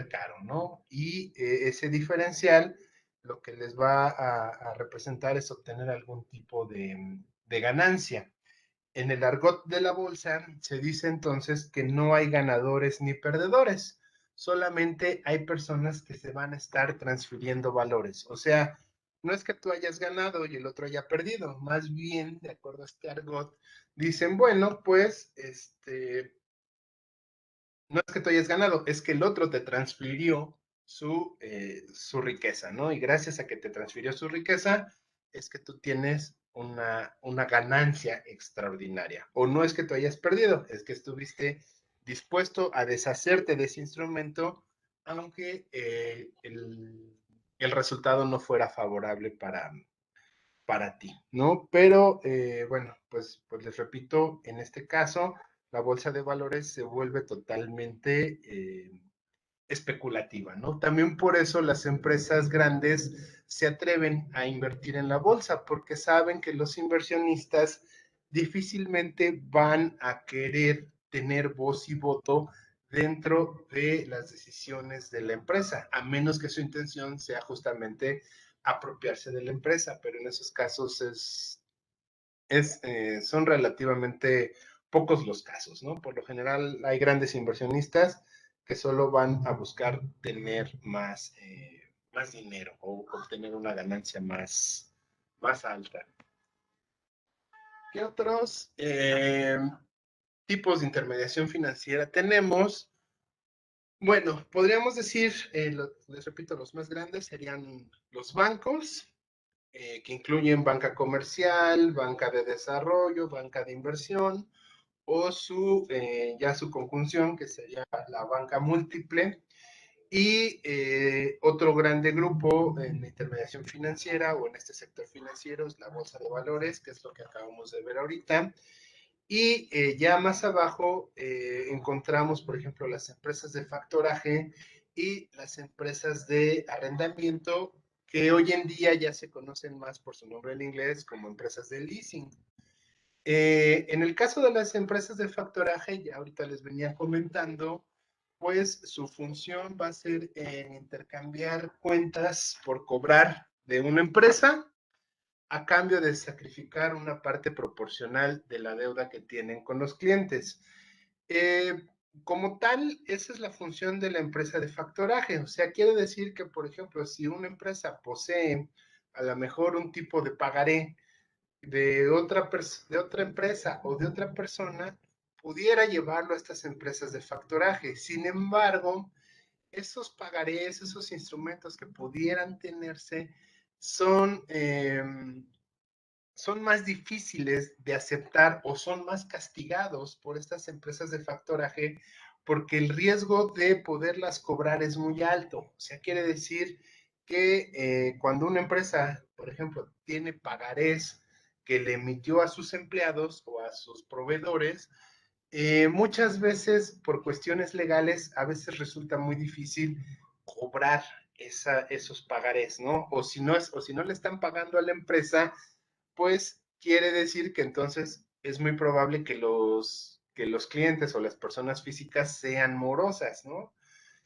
caro, ¿no? Y ese diferencial lo que les va a representar es obtener algún tipo de ganancia. En el argot de la bolsa se dice entonces que no hay ganadores ni perdedores, solamente hay personas que se van a estar transfiriendo valores. O sea, no es que tú hayas ganado y el otro haya perdido, más bien, de acuerdo a este argot, dicen, bueno, pues, no es que tú hayas ganado, es que el otro te transfirió su riqueza, ¿no? Y gracias a que te transfirió su riqueza, es que tú tienes una ganancia extraordinaria. O no es que tú hayas perdido, es que estuviste dispuesto a deshacerte de ese instrumento, aunque el resultado no fuera favorable para ti, ¿no? Pero bueno, pues les repito, en este caso, la bolsa de valores se vuelve totalmente especulativa, ¿no? También por eso las empresas grandes se atreven a invertir en la bolsa, porque saben que los inversionistas difícilmente van a querer tener voz y voto dentro de las decisiones de la empresa, a menos que su intención sea justamente apropiarse de la empresa, pero en esos casos son relativamente pocos los casos, ¿no? Por lo general hay grandes inversionistas que solo van a buscar tener más dinero o obtener una ganancia más alta. ¿Qué otros tipos de intermediación financiera tenemos? Bueno, podríamos decir, les repito, los más grandes serían los bancos, que incluyen banca comercial, banca de desarrollo, banca de inversión, o ya su conjunción, que sería la banca múltiple, y otro grande grupo en la intermediación financiera o en este sector financiero es la bolsa de valores, que es lo que acabamos de ver ahorita. Y ya más abajo encontramos, por ejemplo, las empresas de factoraje y las empresas de arrendamiento, que hoy en día ya se conocen más por su nombre en inglés como empresas de leasing. En el caso de las empresas de factoraje, ya ahorita les venía comentando, pues su función va a ser en intercambiar cuentas por cobrar de una empresa a cambio de sacrificar una parte proporcional de la deuda que tienen con los clientes. Eh, Como tal, esa es la función de la empresa de factoraje. O sea, quiere decir que, por ejemplo, si una empresa posee a lo mejor un tipo de pagaré de otra empresa o de otra persona, pudiera llevarlo a estas empresas de factoraje. Sin embargo, esos pagarés, esos instrumentos que pudieran tenerse, son, son más difíciles de aceptar o son más castigados por estas empresas de factoraje porque el riesgo de poderlas cobrar es muy alto. O sea, quiere decir que cuando una empresa, por ejemplo, tiene pagarés que le emitió a sus empleados o a sus proveedores, muchas veces por cuestiones legales a veces resulta muy difícil cobrar esos pagarés, ¿no? O si no le están pagando a la empresa, pues quiere decir que entonces es muy probable que los clientes o las personas físicas sean morosas, ¿no?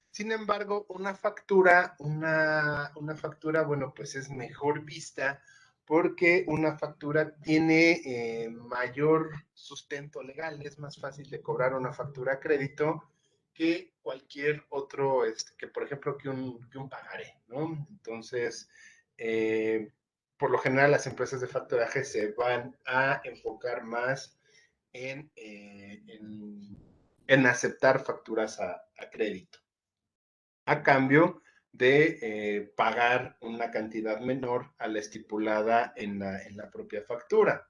Sin embargo, una factura, bueno, pues es mejor vista porque una factura tiene mayor sustento legal, es más fácil de cobrar una factura a crédito que cualquier otro, que por ejemplo, que un pagaré, ¿no? Entonces, eh, por lo general las empresas de factoraje se van a enfocar más en aceptar facturas a crédito a cambio de pagar una cantidad menor a la estipulada en la propia factura.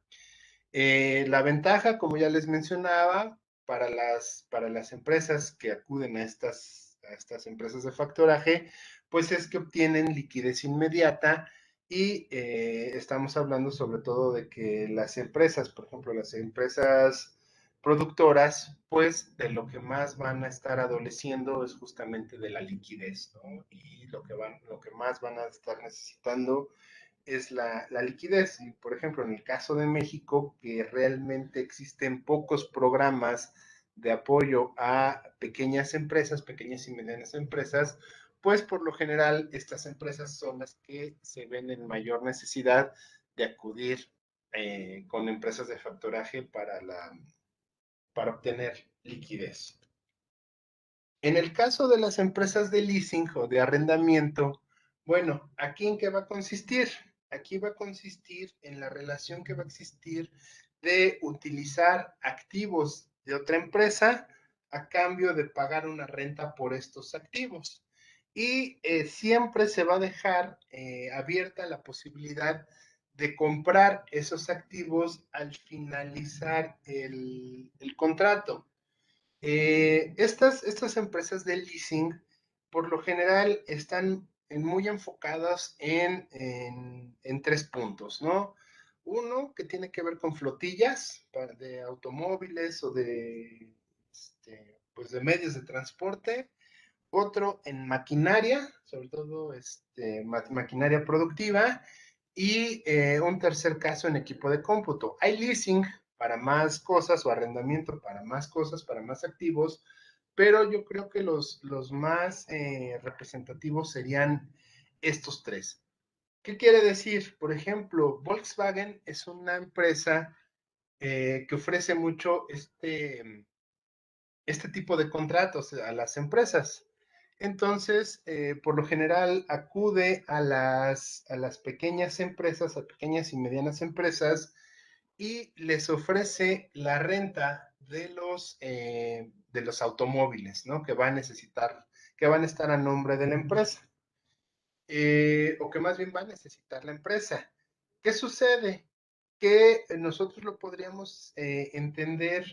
La ventaja, como ya les mencionaba, para las empresas que acuden a estas empresas de factoraje, pues es que obtienen liquidez inmediata y estamos hablando sobre todo de que las empresas, por ejemplo, las empresas productoras, pues de lo que más van a estar adoleciendo es justamente de la liquidez, ¿no? Y lo que más van a estar necesitando es la liquidez. Y, por ejemplo, en el caso de México, que realmente existen pocos programas de apoyo a pequeñas empresas, pequeñas y medianas empresas, pues por lo general estas empresas son las que se ven en mayor necesidad de acudir con empresas de factoraje para obtener liquidez. En el caso de las empresas de leasing o de arrendamiento, bueno, ¿aquí en qué va a consistir? Aquí va a consistir en la relación que va a existir de utilizar activos de otra empresa a cambio de pagar una renta por estos activos. Y siempre se va a dejar abierta la posibilidad de comprar esos activos al finalizar el contrato. Estas empresas de leasing, por lo general, están muy enfocadas en tres puntos, ¿no? Uno, que tiene que ver con flotillas de automóviles o pues de medios de transporte. Otro en maquinaria, sobre todo maquinaria productiva, y un tercer caso en equipo de cómputo. Hay leasing para más cosas o arrendamiento para más cosas, para más activos, pero yo creo que los más representativos serían estos tres. ¿Qué quiere decir? Por ejemplo, Volkswagen es una empresa que ofrece mucho este tipo de contratos a las empresas. Entonces, por lo general, acude a las pequeñas empresas, a pequeñas y medianas empresas, y les ofrece la renta de los automóviles, ¿no? Que va a necesitar, que van a estar a nombre de la empresa, o que más bien va a necesitar la empresa. ¿Qué sucede? Que nosotros lo podríamos entender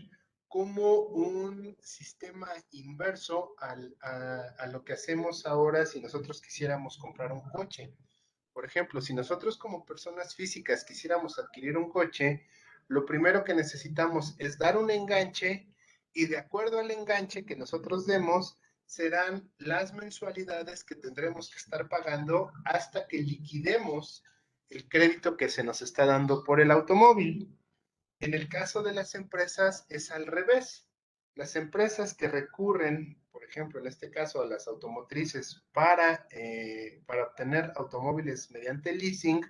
como un sistema inverso a lo que hacemos ahora si nosotros quisiéramos comprar un coche. Por ejemplo, si nosotros como personas físicas quisiéramos adquirir un coche, lo primero que necesitamos es dar un enganche y de acuerdo al enganche que nosotros demos, serán las mensualidades que tendremos que estar pagando hasta que liquidemos el crédito que se nos está dando por el automóvil. En el caso de las empresas es al revés. Las empresas que recurren, por ejemplo, en este caso a las automotrices para obtener automóviles mediante leasing,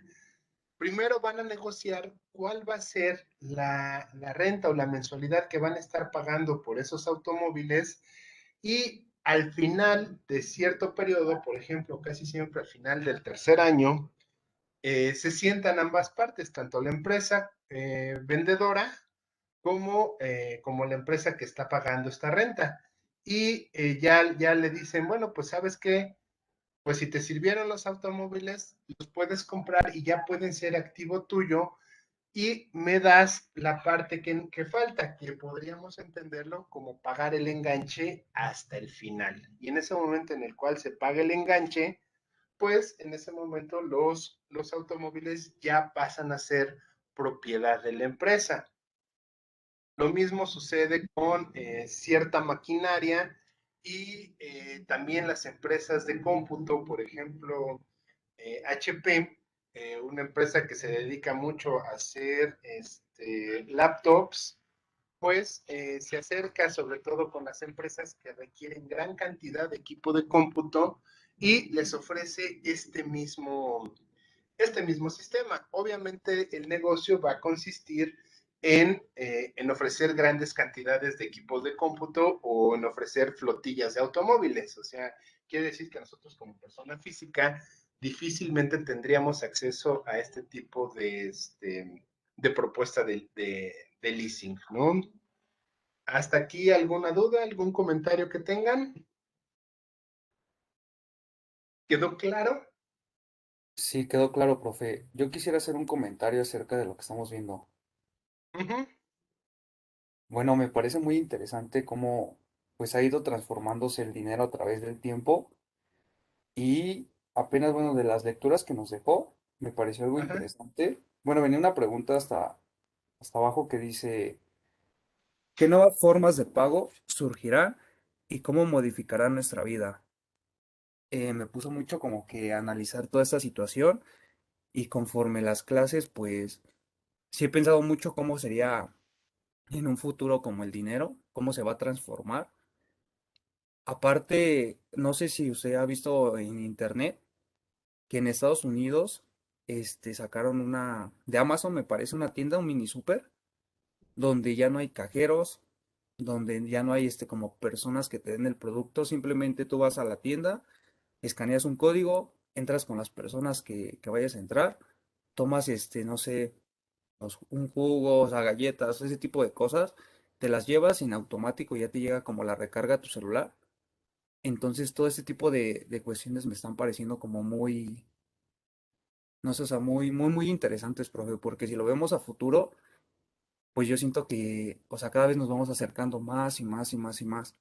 primero van a negociar cuál va a ser la renta o la mensualidad que van a estar pagando por esos automóviles y al final de cierto periodo, por ejemplo, casi siempre al final del tercer año, se sientan ambas partes, tanto la empresa vendedora como la empresa que está pagando esta renta. Y ya le dicen, bueno, pues sabes qué, pues si te sirvieron los automóviles, los puedes comprar y ya pueden ser activo tuyo y me das la parte que falta, que podríamos entenderlo como pagar el enganche hasta el final. Y en ese momento en el cual se paga el enganche, pues en ese momento los automóviles ya pasan a ser propiedad de la empresa. Lo mismo sucede con cierta maquinaria y también las empresas de cómputo, por ejemplo, HP, una empresa que se dedica mucho a hacer laptops, pues se acerca sobre todo con las empresas que requieren gran cantidad de equipo de cómputo y les ofrece este mismo sistema. Obviamente el negocio va a consistir en ofrecer grandes cantidades de equipos de cómputo o en ofrecer flotillas de automóviles. O sea, quiere decir que nosotros como persona física difícilmente tendríamos acceso a este tipo de propuesta de leasing, ¿no? ¿Hasta aquí alguna duda, algún comentario que tengan? ¿Quedó claro? Sí, quedó claro, profe. Yo quisiera hacer un comentario acerca de lo que estamos viendo. Ujú, Bueno, me parece muy interesante cómo pues ha ido transformándose el dinero a través del tiempo y apenas, bueno, de las lecturas que nos dejó, me pareció algo ajá. interesante. Bueno, venía una pregunta hasta abajo que dice, ¿qué nuevas formas de pago surgirán y cómo modificarán nuestra vida? Me puso mucho como que a analizar toda esta situación y conforme las clases, pues sí he pensado mucho cómo sería en un futuro como el dinero, cómo se va a transformar. Aparte, no sé si usted ha visto en internet que en Estados Unidos sacaron de Amazon me parece una tienda, un mini super, donde ya no hay cajeros, donde ya no hay como personas que te den el producto, simplemente tú vas a la tienda, escaneas un código, entras con las personas que vayas a entrar, tomas no sé, un jugo, o sea, galletas, ese tipo de cosas, te las llevas y en automático ya te llega como la recarga a tu celular. Entonces todo este tipo de cuestiones me están pareciendo como muy, no sé, o sea, muy interesantes, profe, porque si lo vemos a futuro, pues yo siento que, o sea, cada vez nos vamos acercando más y más y más y más.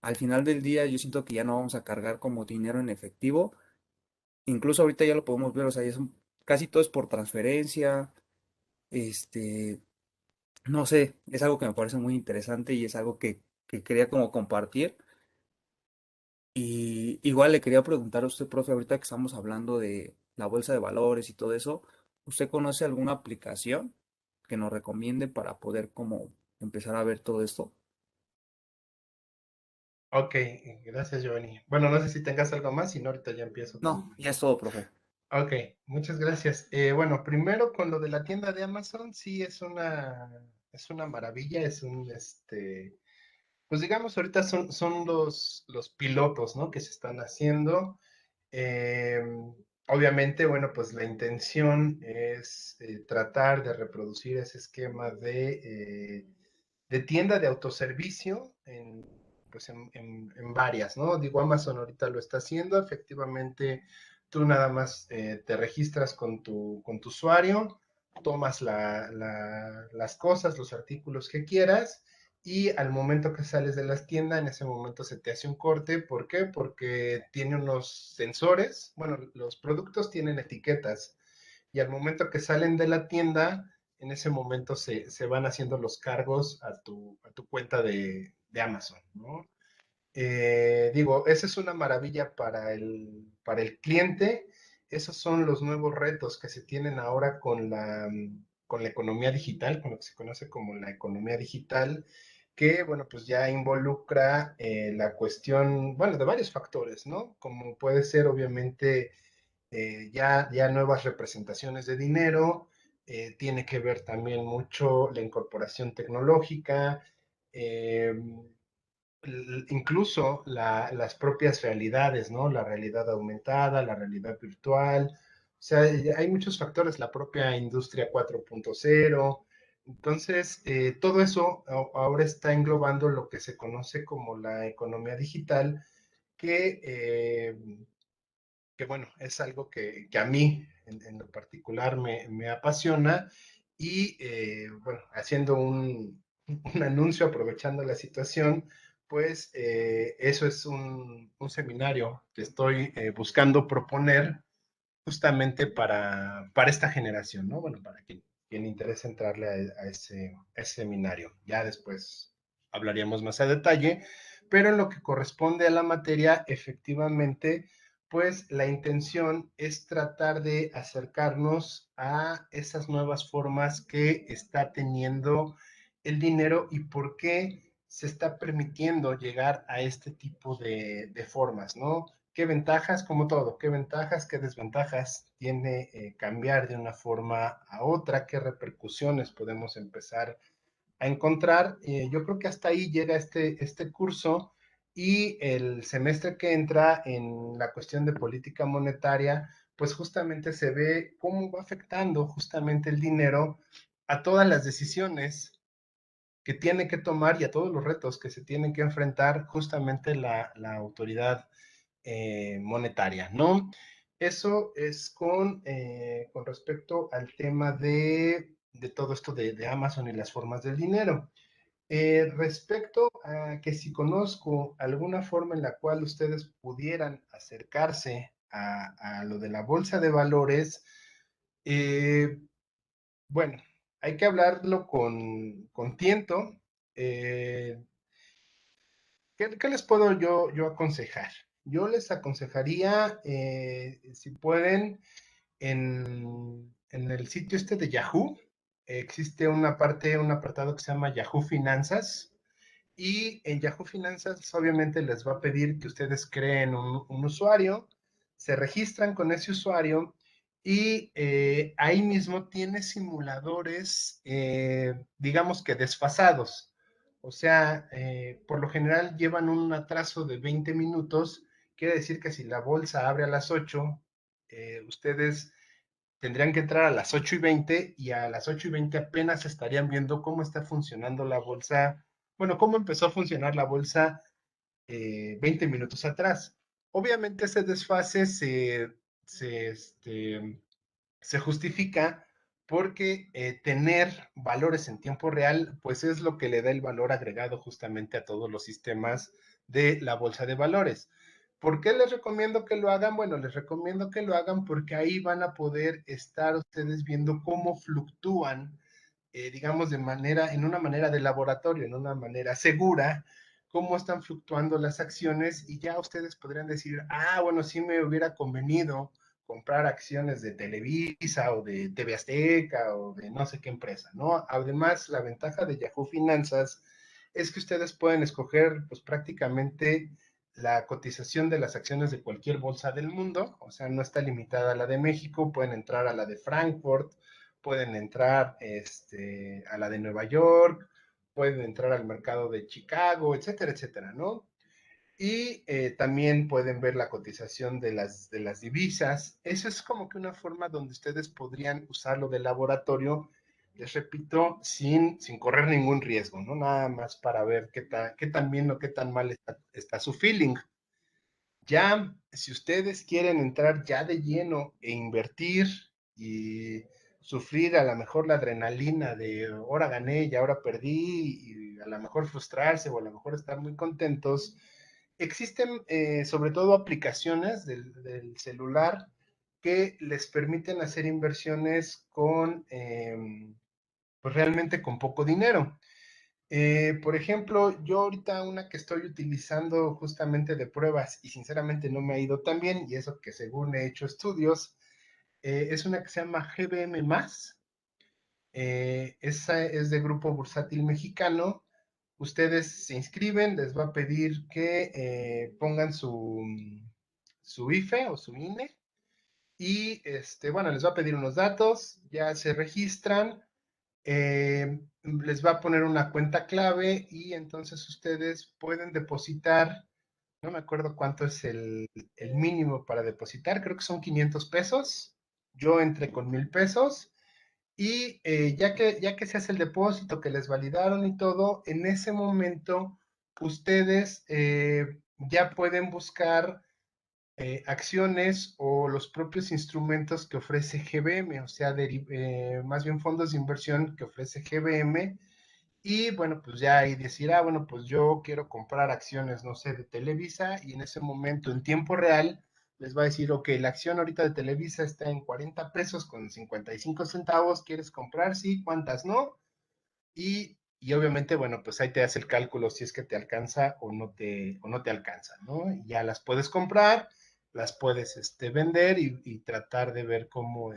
Al final del día yo siento que ya no vamos a cargar como dinero en efectivo. Incluso ahorita ya lo podemos ver, o sea, casi todo es por transferencia. Este, no sé, es algo que me parece muy interesante y es algo que quería como compartir. Y igual le quería preguntar a usted, profe, ahorita que estamos hablando de la bolsa de valores y todo eso, ¿usted conoce alguna aplicación que nos recomiende para poder como empezar a ver todo esto? Ok, gracias, Giovanni. Bueno, no sé si tengas algo más, si no, ahorita ya empiezo No, con... ya es todo, profe. Ok, muchas gracias. Bueno, primero con lo de la tienda de Amazon, sí es una maravilla, pues digamos, ahorita son los pilotos, ¿no? Que se están haciendo. Eh, Obviamente, bueno, pues la intención es tratar de reproducir ese esquema de tienda de autoservicio pues en varias, ¿no? Digo, Amazon ahorita lo está haciendo, efectivamente, tú nada más te registras con tu usuario, tomas las cosas, los artículos que quieras, y al momento que sales de las tiendas, en ese momento se te hace un corte. ¿Por qué? Porque tiene unos sensores, bueno, los productos tienen etiquetas, y al momento que salen de la tienda, en ese momento se van haciendo los cargos a tu cuenta de Amazon, ¿no? Digo, esa es una maravilla para el cliente. Esos son los nuevos retos que se tienen ahora con la economía digital, con lo que se conoce como la economía digital, que, bueno, pues ya involucra la cuestión, bueno, de varios factores, ¿no? Como puede ser, obviamente, ya nuevas representaciones de dinero, tiene que ver también mucho la incorporación tecnológica, eh, incluso las propias realidades, ¿no? La realidad aumentada, la realidad virtual. O sea, hay muchos factores, la propia industria 4.0. Entonces, todo eso ahora está englobando lo que se conoce como la economía digital, que bueno, es algo que a mí en lo particular me apasiona. Y bueno, haciendo un anuncio, aprovechando la situación, pues eso es un seminario que estoy buscando proponer justamente para esta generación, ¿no? Bueno, para quien interese entrarle a ese seminario. Ya después hablaríamos más a detalle, pero en lo que corresponde a la materia, efectivamente, pues la intención es tratar de acercarnos a esas nuevas formas que está teniendo el dinero y por qué se está permitiendo llegar a este tipo de formas, ¿no? ¿Qué ventajas, como todo, qué ventajas, qué desventajas tiene cambiar de una forma a otra? ¿Qué repercusiones podemos empezar a encontrar? Yo creo que hasta ahí llega este curso, y el semestre que entra en la cuestión de política monetaria, pues justamente se ve cómo va afectando justamente el dinero a todas las decisiones que tiene que tomar y a todos los retos que se tienen que enfrentar justamente la autoridad monetaria, ¿no? Eso es con respecto al tema de todo esto de Amazon y las formas del dinero. Respecto a que si conozco alguna forma en la cual ustedes pudieran acercarse a lo de la bolsa de valores, eh, bueno, hay que hablarlo con tiento. Eh, ¿Qué les puedo yo aconsejar? Yo les aconsejaría, si pueden, en el sitio este de Yahoo, existe una parte, un apartado que se llama Yahoo Finanzas. Y en Yahoo Finanzas obviamente les va a pedir que ustedes creen un usuario, se registran con ese usuario y ahí mismo tiene simuladores, digamos que desfasados. O sea, por lo general llevan un atraso de 20 minutos. Quiere decir que si la bolsa abre a las 8, ustedes tendrían que entrar a las 8:20 y a las 8:20 apenas estarían viendo cómo está funcionando la bolsa, bueno, cómo empezó a funcionar la bolsa 20 minutos atrás. Obviamente ese desfase se justifica porque tener valores en tiempo real, pues es lo que le da el valor agregado justamente a todos los sistemas de la bolsa de valores. ¿Por qué les recomiendo que lo hagan? Bueno, les recomiendo que lo hagan porque ahí van a poder estar ustedes viendo cómo fluctúan, digamos, en una manera de laboratorio, en una manera segura, cómo están fluctuando las acciones y ya ustedes podrían decir, bueno, sí me hubiera convenido comprar acciones de Televisa o de TV Azteca o de no sé qué empresa, ¿no? Además, la ventaja de Yahoo Finanzas es que ustedes pueden escoger, pues prácticamente la cotización de las acciones de cualquier bolsa del mundo, o sea, no está limitada a la de México, pueden entrar a la de Frankfurt, pueden entrar a la de Nueva York, pueden entrar al mercado de Chicago, etcétera, etcétera, ¿no? Y también pueden ver la cotización de las divisas. Eso es como que una forma donde ustedes podrían usarlo de laboratorio, les repito, sin correr ningún riesgo, ¿no? Nada más para ver qué tan bien o qué tan mal está su feeling. Ya, si ustedes quieren entrar ya de lleno e invertir y sufrir a lo mejor la adrenalina de ahora gané y ahora perdí, y a lo mejor frustrarse o a lo mejor estar muy contentos, existen sobre todo aplicaciones del celular que les permiten hacer inversiones pues realmente con poco dinero. Por ejemplo, yo ahorita una que estoy utilizando justamente de pruebas y sinceramente no me ha ido tan bien, y eso que según he hecho estudios, es una que se llama GBM+. Esa es de Grupo Bursátil Mexicano. Ustedes se inscriben, les va a pedir que pongan su IFE o su INE y bueno, les va a pedir unos datos, ya se registran, les va a poner una cuenta clave y entonces ustedes pueden depositar, no me acuerdo cuánto es el mínimo para depositar, creo que son 500 pesos. Yo entré con 1,000 pesos y ya que se hace el depósito, que les validaron y todo, en ese momento ustedes ya pueden buscar acciones o los propios instrumentos que ofrece GBM, o sea, más bien fondos de inversión que ofrece GBM. Y bueno, pues ya ahí decir, bueno, pues yo quiero comprar acciones, no sé, de Televisa, y en ese momento, en tiempo real, les va a decir, ok, la acción ahorita de Televisa está en 40 pesos con 55 centavos, ¿quieres comprar? Sí, ¿cuántas no? Y obviamente, bueno, pues ahí te hace el cálculo si es que te alcanza o no te alcanza, ¿no? Y ya las puedes comprar, las puedes vender y tratar de ver cómo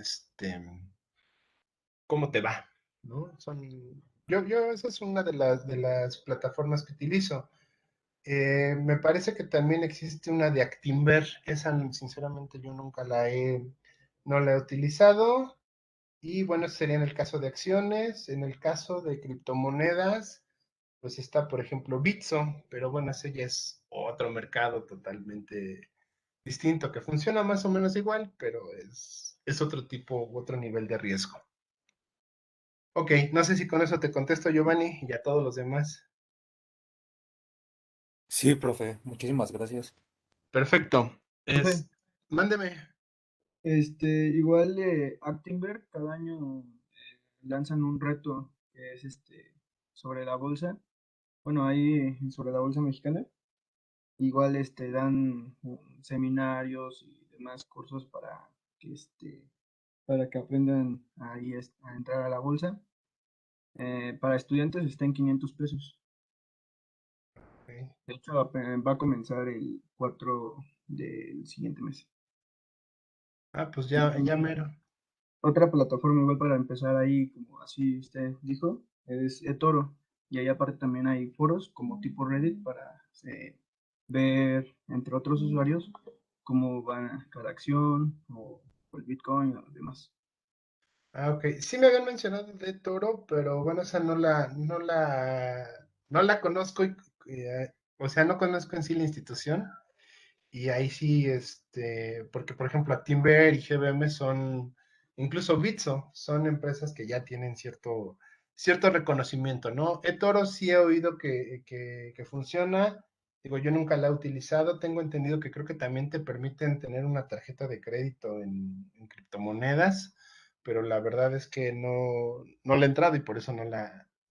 te va, ¿no? Esa es una de las plataformas que utilizo. Me parece que también existe una de Actinver, esa sinceramente yo nunca no la he utilizado. Y bueno, eso sería en el caso de acciones. En el caso de criptomonedas, pues está, por ejemplo, Bitso, pero bueno, ese ya es otro mercado totalmente distinto, que funciona más o menos igual, pero es otro tipo, otro nivel de riesgo. Ok, no sé si con eso te contesto, Giovanni, y a todos los demás. Sí, profe, muchísimas gracias. Perfecto. Es, mándeme. Igual Actinver cada año lanzan un reto que es sobre la bolsa. Bueno, ahí sobre la bolsa mexicana. Igual dan seminarios y demás cursos para que aprendan ahí a entrar a la bolsa. Para estudiantes está en 500 pesos. Ok. De hecho, va a comenzar el 4 del siguiente mes. Ah, pues Y ya mero. otra plataforma igual para empezar ahí, como así usted dijo, es eToro. Y ahí aparte también hay foros como tipo Reddit para ver, entre otros usuarios, cómo va cada acción o el Bitcoin o demás. Ah, ok. Sí me habían mencionado de Toro, pero bueno, esa no la conozco, o sea, no conozco en sí la institución. Y ahí sí, porque por ejemplo, Actinver y GBM son, incluso Bitso, son empresas que ya tienen cierto reconocimiento, ¿no? eToro sí he oído que funciona. Digo, yo nunca la he utilizado. Tengo entendido que creo que también te permiten tener una tarjeta de crédito en criptomonedas, pero la verdad es que no la he entrado y por eso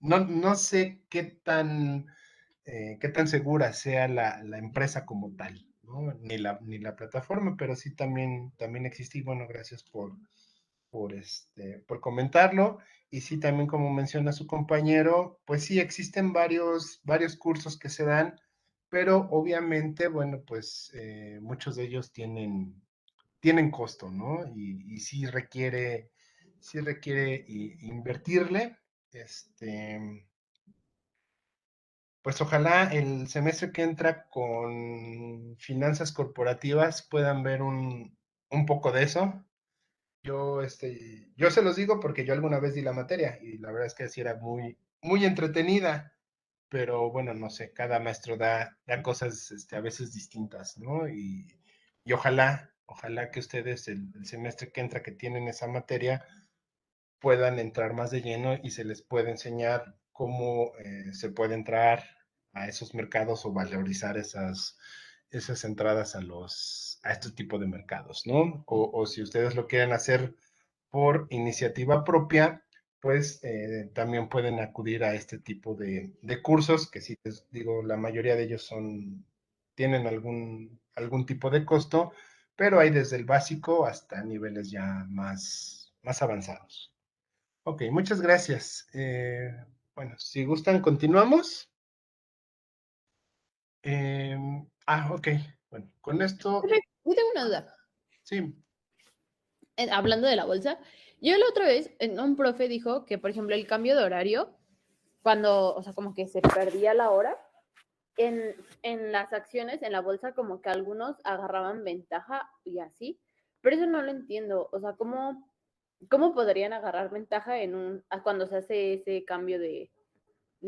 no sé qué tan segura sea la empresa como tal, ¿no? Ni la plataforma, pero sí también existe y bueno, gracias por comentarlo. Y sí, también como menciona su compañero, pues sí, existen varios cursos que se dan, pero obviamente, bueno, pues muchos de ellos tienen costo, ¿no? Y sí requiere invertirle. Pues ojalá el semestre que entra con finanzas corporativas puedan ver un poco de eso. Yo se los digo porque yo alguna vez di la materia y la verdad es que sí era muy, muy entretenida, pero bueno, no sé, cada maestro da cosas a veces distintas, ¿no? Y ojalá que ustedes el semestre que entra que tienen esa materia puedan entrar más de lleno y se les puede enseñar cómo se puede entrar a esos mercados o valorizar esas entradas a este tipo de mercados, ¿no? O si ustedes lo quieren hacer por iniciativa propia, pues también pueden acudir a este tipo de cursos, que sí les digo, la mayoría de ellos tienen algún tipo de costo, pero hay desde el básico hasta niveles ya más avanzados. Ok, muchas gracias. Bueno, si gustan, continuamos. Ok. Bueno, con esto, Profe, yo tengo una duda. sí. Hablando de la bolsa, yo la otra vez, un profe dijo que, por ejemplo, el cambio de horario, cuando, o sea, como que se perdía la hora, en las acciones, en la bolsa, como que algunos agarraban ventaja y así, pero eso no lo entiendo. O sea, ¿cómo podrían agarrar ventaja cuando se hace ese cambio de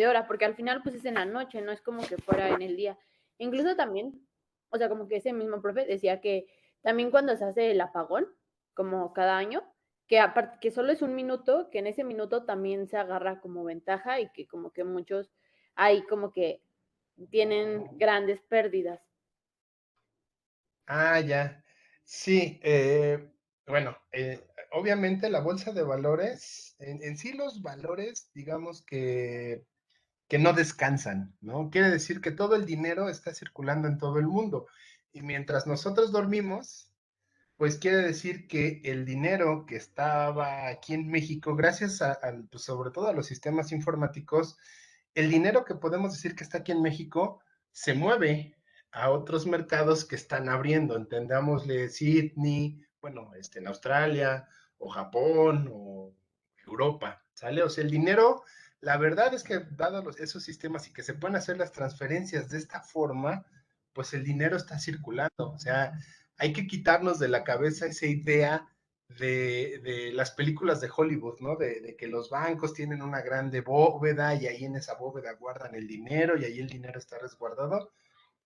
hora? Porque al final, pues es en la noche, no es como que fuera en el día. Incluso también, o sea, como que ese mismo profe decía que también cuando se hace el apagón, como cada año, que aparte que solo es un minuto, que en ese minuto también se agarra como ventaja y que como que muchos ahí como que tienen grandes pérdidas. Ah, ya. Sí, bueno, obviamente la bolsa de valores, en sí los valores, digamos que no descansan, ¿no? Quiere decir que todo el dinero está circulando en todo el mundo. Y mientras nosotros dormimos, pues quiere decir que el dinero que estaba aquí en México, gracias pues sobre todo a los sistemas informáticos, el dinero que podemos decir que está aquí en México se mueve a otros mercados que están abriendo, entendámosle Sydney, bueno, en Australia, o Japón, o Europa, ¿sale? O sea, el dinero, la verdad es que dados esos sistemas y que se pueden hacer las transferencias de esta forma, pues el dinero está circulando, o sea, hay que quitarnos de la cabeza esa idea de las películas de Hollywood, ¿no? De que los bancos tienen una grande bóveda y ahí en esa bóveda guardan el dinero y ahí el dinero está resguardado.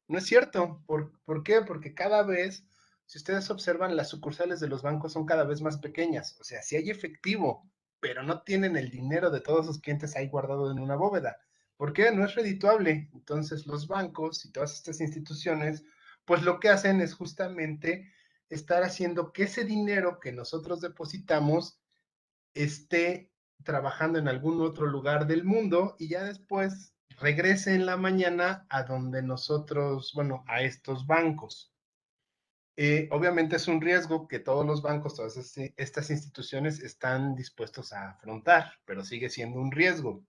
No es cierto. ¿Por qué? Porque cada vez, si ustedes observan, las sucursales de los bancos son cada vez más pequeñas. O sea, sí hay efectivo, pero no tienen el dinero de todos sus clientes ahí guardado en una bóveda. ¿Por qué? No es redituable. Entonces los bancos y todas estas instituciones pues lo que hacen es justamente estar haciendo que ese dinero que nosotros depositamos esté trabajando en algún otro lugar del mundo y ya después regrese en la mañana a donde nosotros, bueno, a estos bancos. Obviamente es un riesgo que todos los bancos, todas estas instituciones están dispuestos a afrontar, pero sigue siendo un riesgo.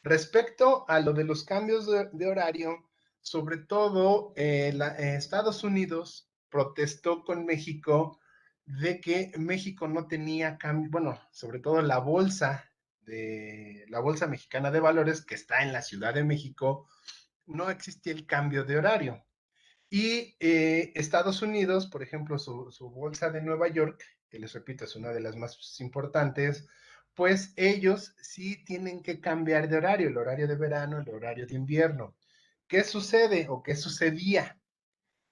Respecto a lo de los cambios de horario, sobre todo Estados Unidos protestó con México de que México no tenía cambio, bueno, sobre todo la bolsa mexicana de valores que está en la Ciudad de México, no existía el cambio de horario. Y Estados Unidos, por ejemplo, su bolsa de Nueva York, que les repito es una de las más importantes, pues ellos sí tienen que cambiar de horario, el horario de verano, el horario de invierno. ¿Qué sucede o qué sucedía?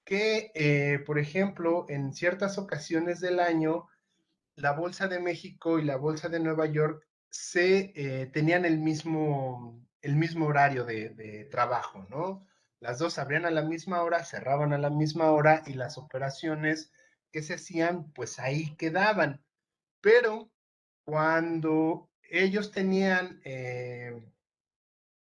Que, por ejemplo, en ciertas ocasiones del año, la Bolsa de México y la Bolsa de Nueva York tenían el mismo horario de trabajo, ¿no? Las dos abrían a la misma hora, cerraban a la misma hora y las operaciones que se hacían, pues ahí quedaban. Pero cuando ellos tenían,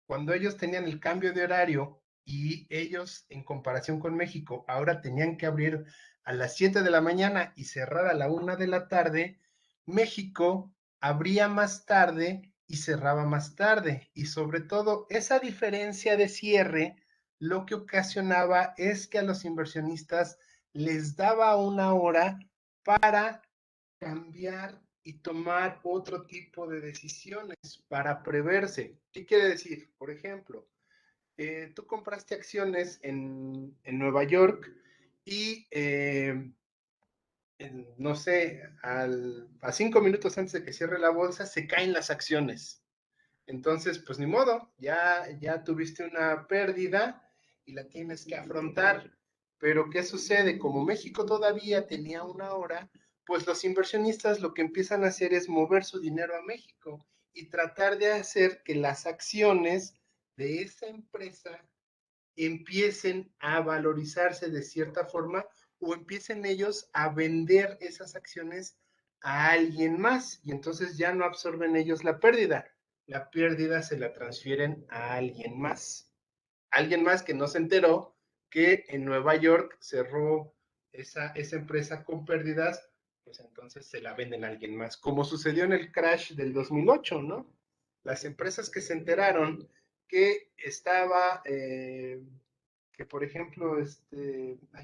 cuando ellos tenían el cambio de horario y ellos, en comparación con México, ahora tenían que abrir a las 7 de la mañana y cerrar a la 1 de la tarde, México abría más tarde y cerraba más tarde. Y sobre todo, esa diferencia de cierre lo que ocasionaba es que a los inversionistas les daba una hora para cambiar y tomar otro tipo de decisiones para preverse. ¿Qué quiere decir? Por ejemplo, tú compraste acciones en Nueva York y, no sé, a 5 minutos antes de que cierre la bolsa, se caen las acciones. Entonces, pues ni modo, ya tuviste una pérdida y la tienes que afrontar. Pero ¿qué sucede? Como México todavía tenía una hora, pues los inversionistas lo que empiezan a hacer es mover su dinero a México y tratar de hacer que las acciones de esa empresa empiecen a valorizarse de cierta forma o empiecen ellos a vender esas acciones a alguien más y entonces ya no absorben ellos la pérdida se la transfieren a alguien más que no se enteró que en Nueva York cerró esa empresa con pérdidas, pues entonces se la venden a alguien más, como sucedió en el crash del 2008, ¿no? Las empresas que se enteraron que estaba, que por ejemplo,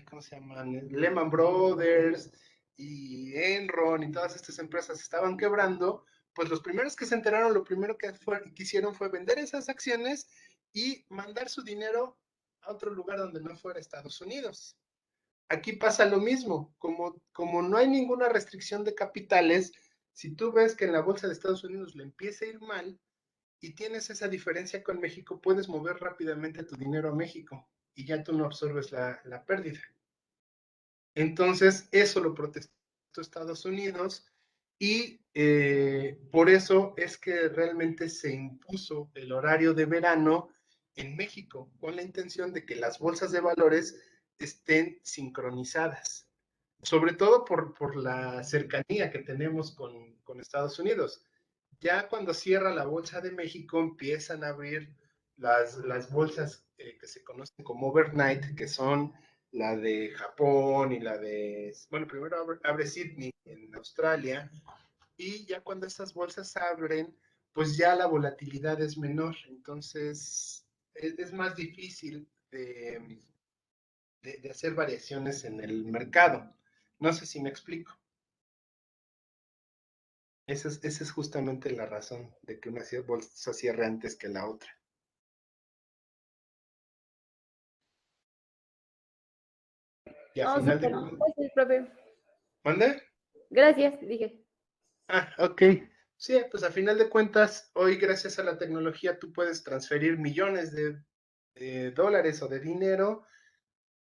¿cómo se llaman? Lehman Brothers y Enron y todas estas empresas estaban quebrando, pues los primeros que se enteraron, lo primero que hicieron fue vender esas acciones y mandar su dinero a otro lugar donde no fuera Estados Unidos. Aquí pasa lo mismo, como no hay ninguna restricción de capitales, si tú ves que en la bolsa de Estados Unidos le empieza a ir mal, y tienes esa diferencia con México, puedes mover rápidamente tu dinero a México y ya tú no absorbes la pérdida. Entonces, eso lo protestó Estados Unidos y por eso es que realmente se impuso el horario de verano en México, con la intención de que las bolsas de valores estén sincronizadas, sobre todo por la cercanía que tenemos con Estados Unidos. Ya cuando cierra la Bolsa de México, empiezan a abrir las bolsas que se conocen como overnight, que son la de Japón y la de, bueno, primero abre Sydney en Australia, y ya cuando estas bolsas abren, pues ya la volatilidad es menor, entonces es más difícil de hacer variaciones en el mercado. No sé si me explico. Esa es justamente la razón de que una bolsa cierre antes que la otra. Y a No, final de súper. cuentas. Gracias, profe. ¿Mande? Gracias, dije. Ah, ok. Sí, pues a final de cuentas, hoy gracias a la tecnología tú puedes transferir millones de dólares o de dinero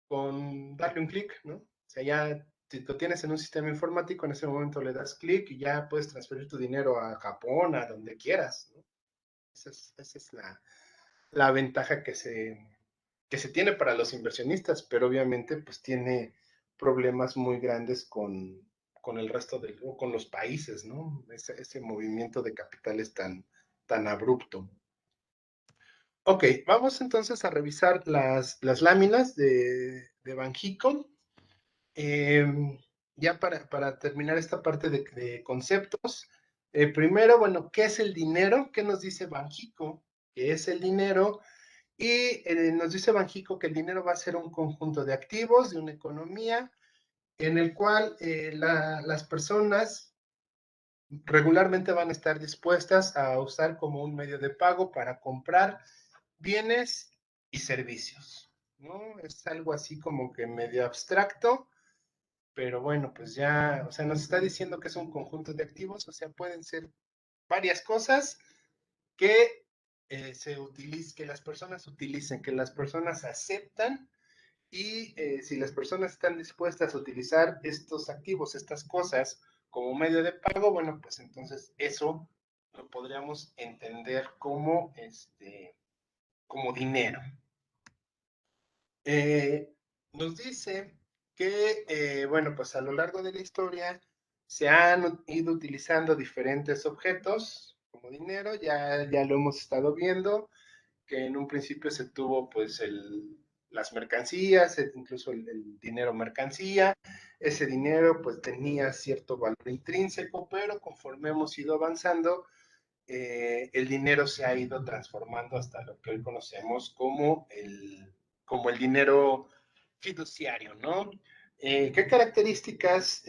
con darle un clic, ¿no? O sea, ya si lo tienes en un sistema informático, en ese momento le das clic y ya puedes transferir tu dinero a Japón, a donde quieras, ¿no? Esa es la ventaja que se tiene para los inversionistas, pero obviamente pues tiene problemas muy grandes con el resto o con los países, ¿no? Ese movimiento de capitales tan abrupto. Ok, vamos entonces a revisar las láminas de Banxico. Ya para terminar esta parte de conceptos, primero, bueno, ¿qué es el dinero? ¿Qué nos dice Banxico? ¿Qué es el dinero? Y nos dice Banxico que el dinero va a ser un conjunto de activos, de una economía, en el cual las personas regularmente van a estar dispuestas a usar como un medio de pago para comprar bienes y servicios, ¿no? Es algo así como que medio abstracto, pero bueno, pues ya, o sea, nos está diciendo que es un conjunto de activos, o sea, pueden ser varias cosas que que las personas utilicen, que las personas aceptan y si las personas están dispuestas a utilizar estos activos, estas cosas como medio de pago, bueno, pues entonces eso lo podríamos entender como dinero. Nos dice que, bueno, pues a lo largo de la historia se han ido utilizando diferentes objetos como dinero, ya lo hemos estado viendo, que en un principio se tuvo pues las mercancías, incluso el dinero mercancía, ese dinero pues tenía cierto valor intrínseco, pero conforme hemos ido avanzando, el dinero se ha ido transformando hasta lo que hoy conocemos como el dinero fiduciario, ¿no? ¿Qué características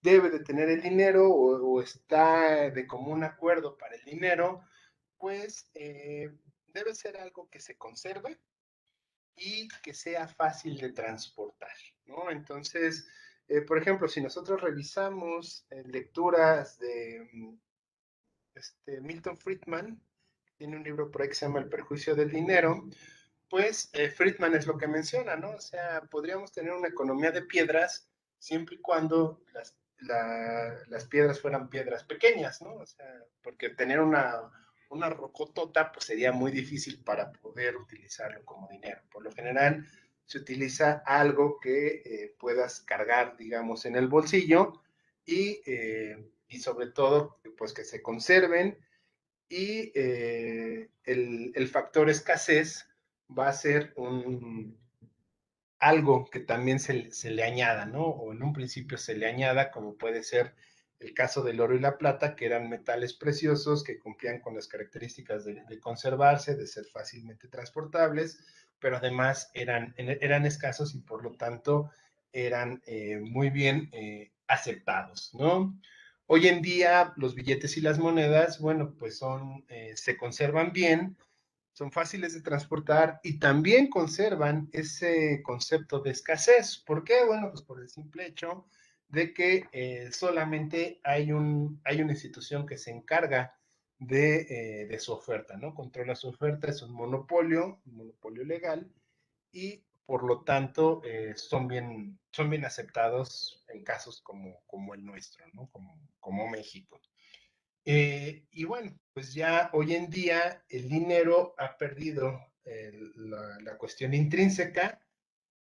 debe de tener el dinero o está de común acuerdo para el dinero? Pues debe ser algo que se conserve y que sea fácil de transportar, ¿no? Entonces, por ejemplo, si nosotros revisamos lecturas de Milton Friedman, tiene un libro por ahí que se llama El perjuicio del dinero, pues Friedman es lo que menciona, ¿no? O sea, podríamos tener una economía de piedras siempre y cuando las piedras fueran piedras pequeñas, ¿no? O sea, porque tener una rocotota pues sería muy difícil para poder utilizarlo como dinero. Por lo general se utiliza algo que puedas cargar, digamos, en el bolsillo y sobre todo pues que se conserven y el factor escasez va a ser algo que también se le añada, ¿no? O en un principio se le añada, como puede ser el caso del oro y la plata, que eran metales preciosos que cumplían con las características de conservarse, de ser fácilmente transportables, pero además eran escasos y por lo tanto eran muy bien aceptados, ¿no? Hoy en día los billetes y las monedas, bueno, pues se conservan bien, son fáciles de transportar y también conservan ese concepto de escasez. ¿Por qué? Bueno, pues por el simple hecho de que solamente hay una institución que se encarga de su oferta, ¿no? Controla su oferta, es un monopolio legal, y por lo tanto son bien aceptados en casos como el nuestro, ¿no? Como México. Y bueno, pues ya hoy en día el dinero ha perdido la cuestión intrínseca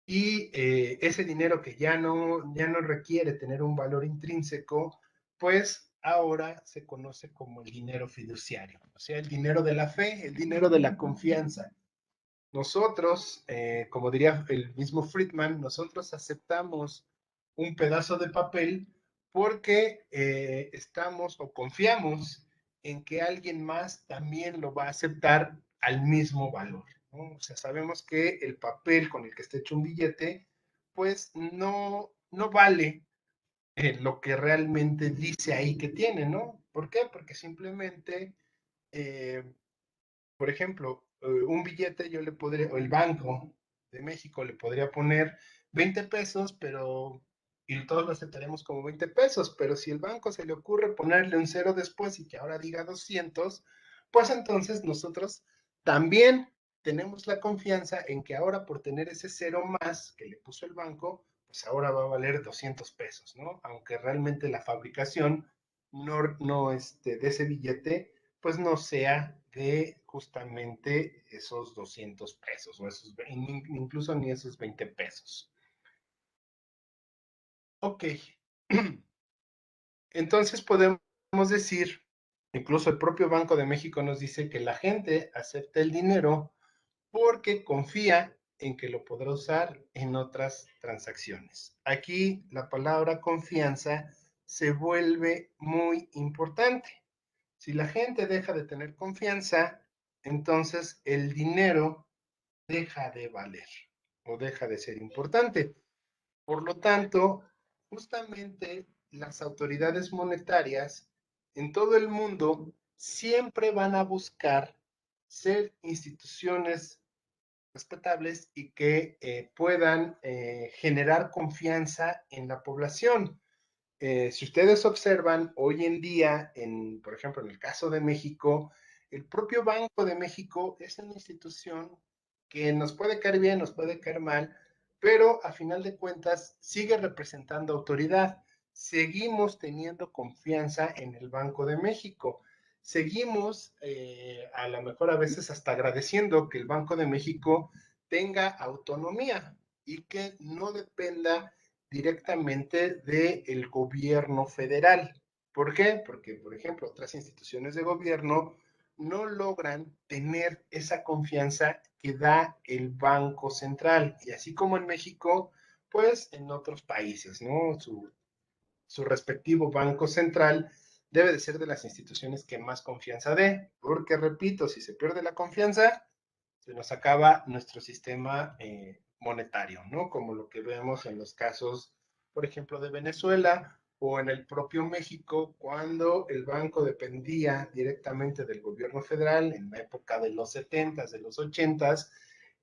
y ese dinero que ya no requiere tener un valor intrínseco, pues ahora se conoce como el dinero fiduciario, o sea, el dinero de la fe, el dinero de la confianza. Nosotros, como diría el mismo Friedman, nosotros aceptamos un pedazo de papel porque estamos o confiamos en que alguien más también lo va a aceptar al mismo valor, ¿no? O sea, sabemos que el papel con el que está hecho un billete, pues no vale lo que realmente dice ahí que tiene, ¿no? ¿Por qué? Porque simplemente eh, por ejemplo, un billete yo le podría, o el Banco de México le podría poner 20 pesos, y todos lo aceptaremos como 20 pesos, pero si el banco se le ocurre ponerle un cero después y que ahora diga 200, pues entonces nosotros también tenemos la confianza en que ahora por tener ese cero más que le puso el banco, pues ahora va a valer 200 pesos, ¿no? Aunque realmente la fabricación de ese billete pues no sea de justamente esos 200 pesos, o esos, incluso ni esos 20 pesos. Ok. Entonces podemos decir, incluso el propio Banco de México nos dice que la gente acepta el dinero porque confía en que lo podrá usar en otras transacciones. Aquí la palabra confianza se vuelve muy importante. Si la gente deja de tener confianza, entonces el dinero deja de valer o deja de ser importante. Por lo tanto, justamente las autoridades monetarias en todo el mundo siempre van a buscar ser instituciones respetables y que puedan generar confianza en la población. Si ustedes observan, hoy en día, por ejemplo, en el caso de México, el propio Banco de México es una institución que nos puede caer bien, nos puede caer mal, pero a final de cuentas sigue representando autoridad. Seguimos teniendo confianza en el Banco de México. Seguimos, a lo mejor a veces hasta agradeciendo que el Banco de México tenga autonomía y que no dependa directamente del gobierno federal. ¿Por qué? Porque, por ejemplo, otras instituciones de gobierno no logran tener esa confianza que da el Banco Central. Y así como en México, pues en otros países, ¿no? Su respectivo Banco Central debe de ser de las instituciones que más confianza dé, porque, repito, si se pierde la confianza, se nos acaba nuestro sistema monetario, ¿no? Como lo que vemos en los casos, por ejemplo, de Venezuela o en el propio México, cuando el banco dependía directamente del gobierno federal en la época de los 70s, de los 80s,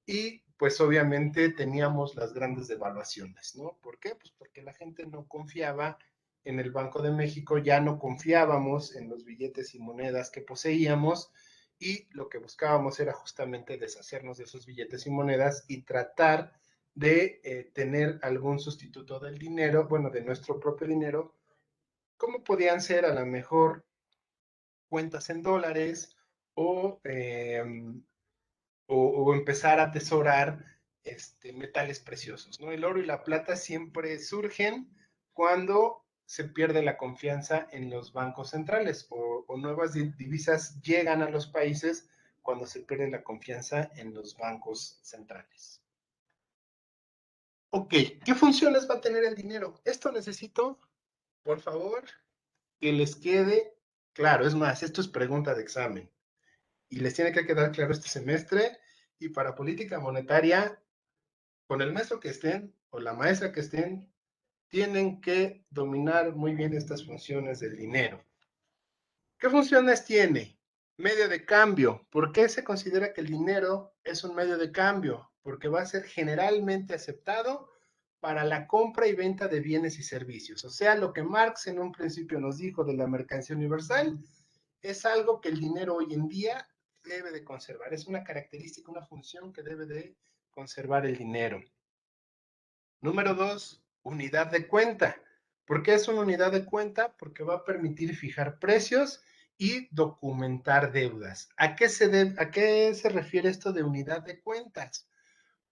y pues obviamente teníamos las grandes devaluaciones, ¿no? ¿Por qué? Pues porque la gente no confiaba en el Banco de México, ya no confiábamos en los billetes y monedas que poseíamos, y lo que buscábamos era justamente deshacernos de esos billetes y monedas y tratar de tener algún sustituto del dinero, bueno, de nuestro propio dinero, como podían ser a lo mejor cuentas en dólares o, o empezar a atesorar metales preciosos, ¿no? El oro y la plata siempre surgen cuando se pierde la confianza en los bancos centrales o nuevas divisas llegan a los países cuando se pierde la confianza en los bancos centrales. Ok, ¿qué funciones va a tener el dinero? Esto necesito, por favor, que les quede claro. Es más, esto es pregunta de examen y les tiene que quedar claro este semestre. Y para política monetaria, con el maestro que estén o la maestra que estén, tienen que dominar muy bien estas funciones del dinero. ¿Qué funciones tiene? Medio de cambio. ¿Por qué se considera que el dinero es un medio de cambio? Porque va a ser generalmente aceptado para la compra y venta de bienes y servicios. O sea, lo que Marx en un principio nos dijo de la mercancía universal es algo que el dinero hoy en día debe de conservar. Es una característica, una función que debe de conservar el dinero. Número 2, unidad de cuenta. ¿Por qué es una unidad de cuenta? Porque va a permitir fijar precios y documentar deudas. ¿A qué se refiere esto de unidad de cuentas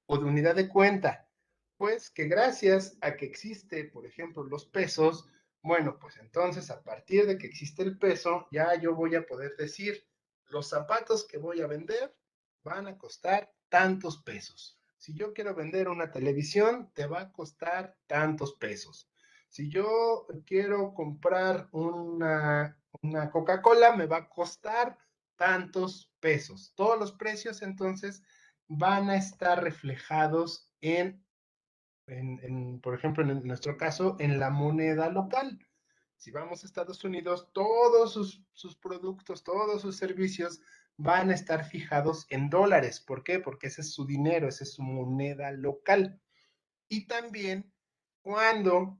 o de unidad de cuenta? Pues que gracias a que existe, por ejemplo, los pesos, bueno, pues entonces a partir de que existe el peso, ya yo voy a poder decir, los zapatos que voy a vender van a costar tantos pesos. Si yo quiero vender una televisión, te va a costar tantos pesos. Si yo quiero comprar una Coca-Cola, me va a costar tantos pesos. Todos los precios entonces van a estar reflejados por ejemplo, en nuestro caso, en la moneda local. Si vamos a Estados Unidos, todos sus productos, todos sus servicios van a estar fijados en dólares. ¿Por qué? Porque ese es su dinero, esa es su moneda local. Y también cuando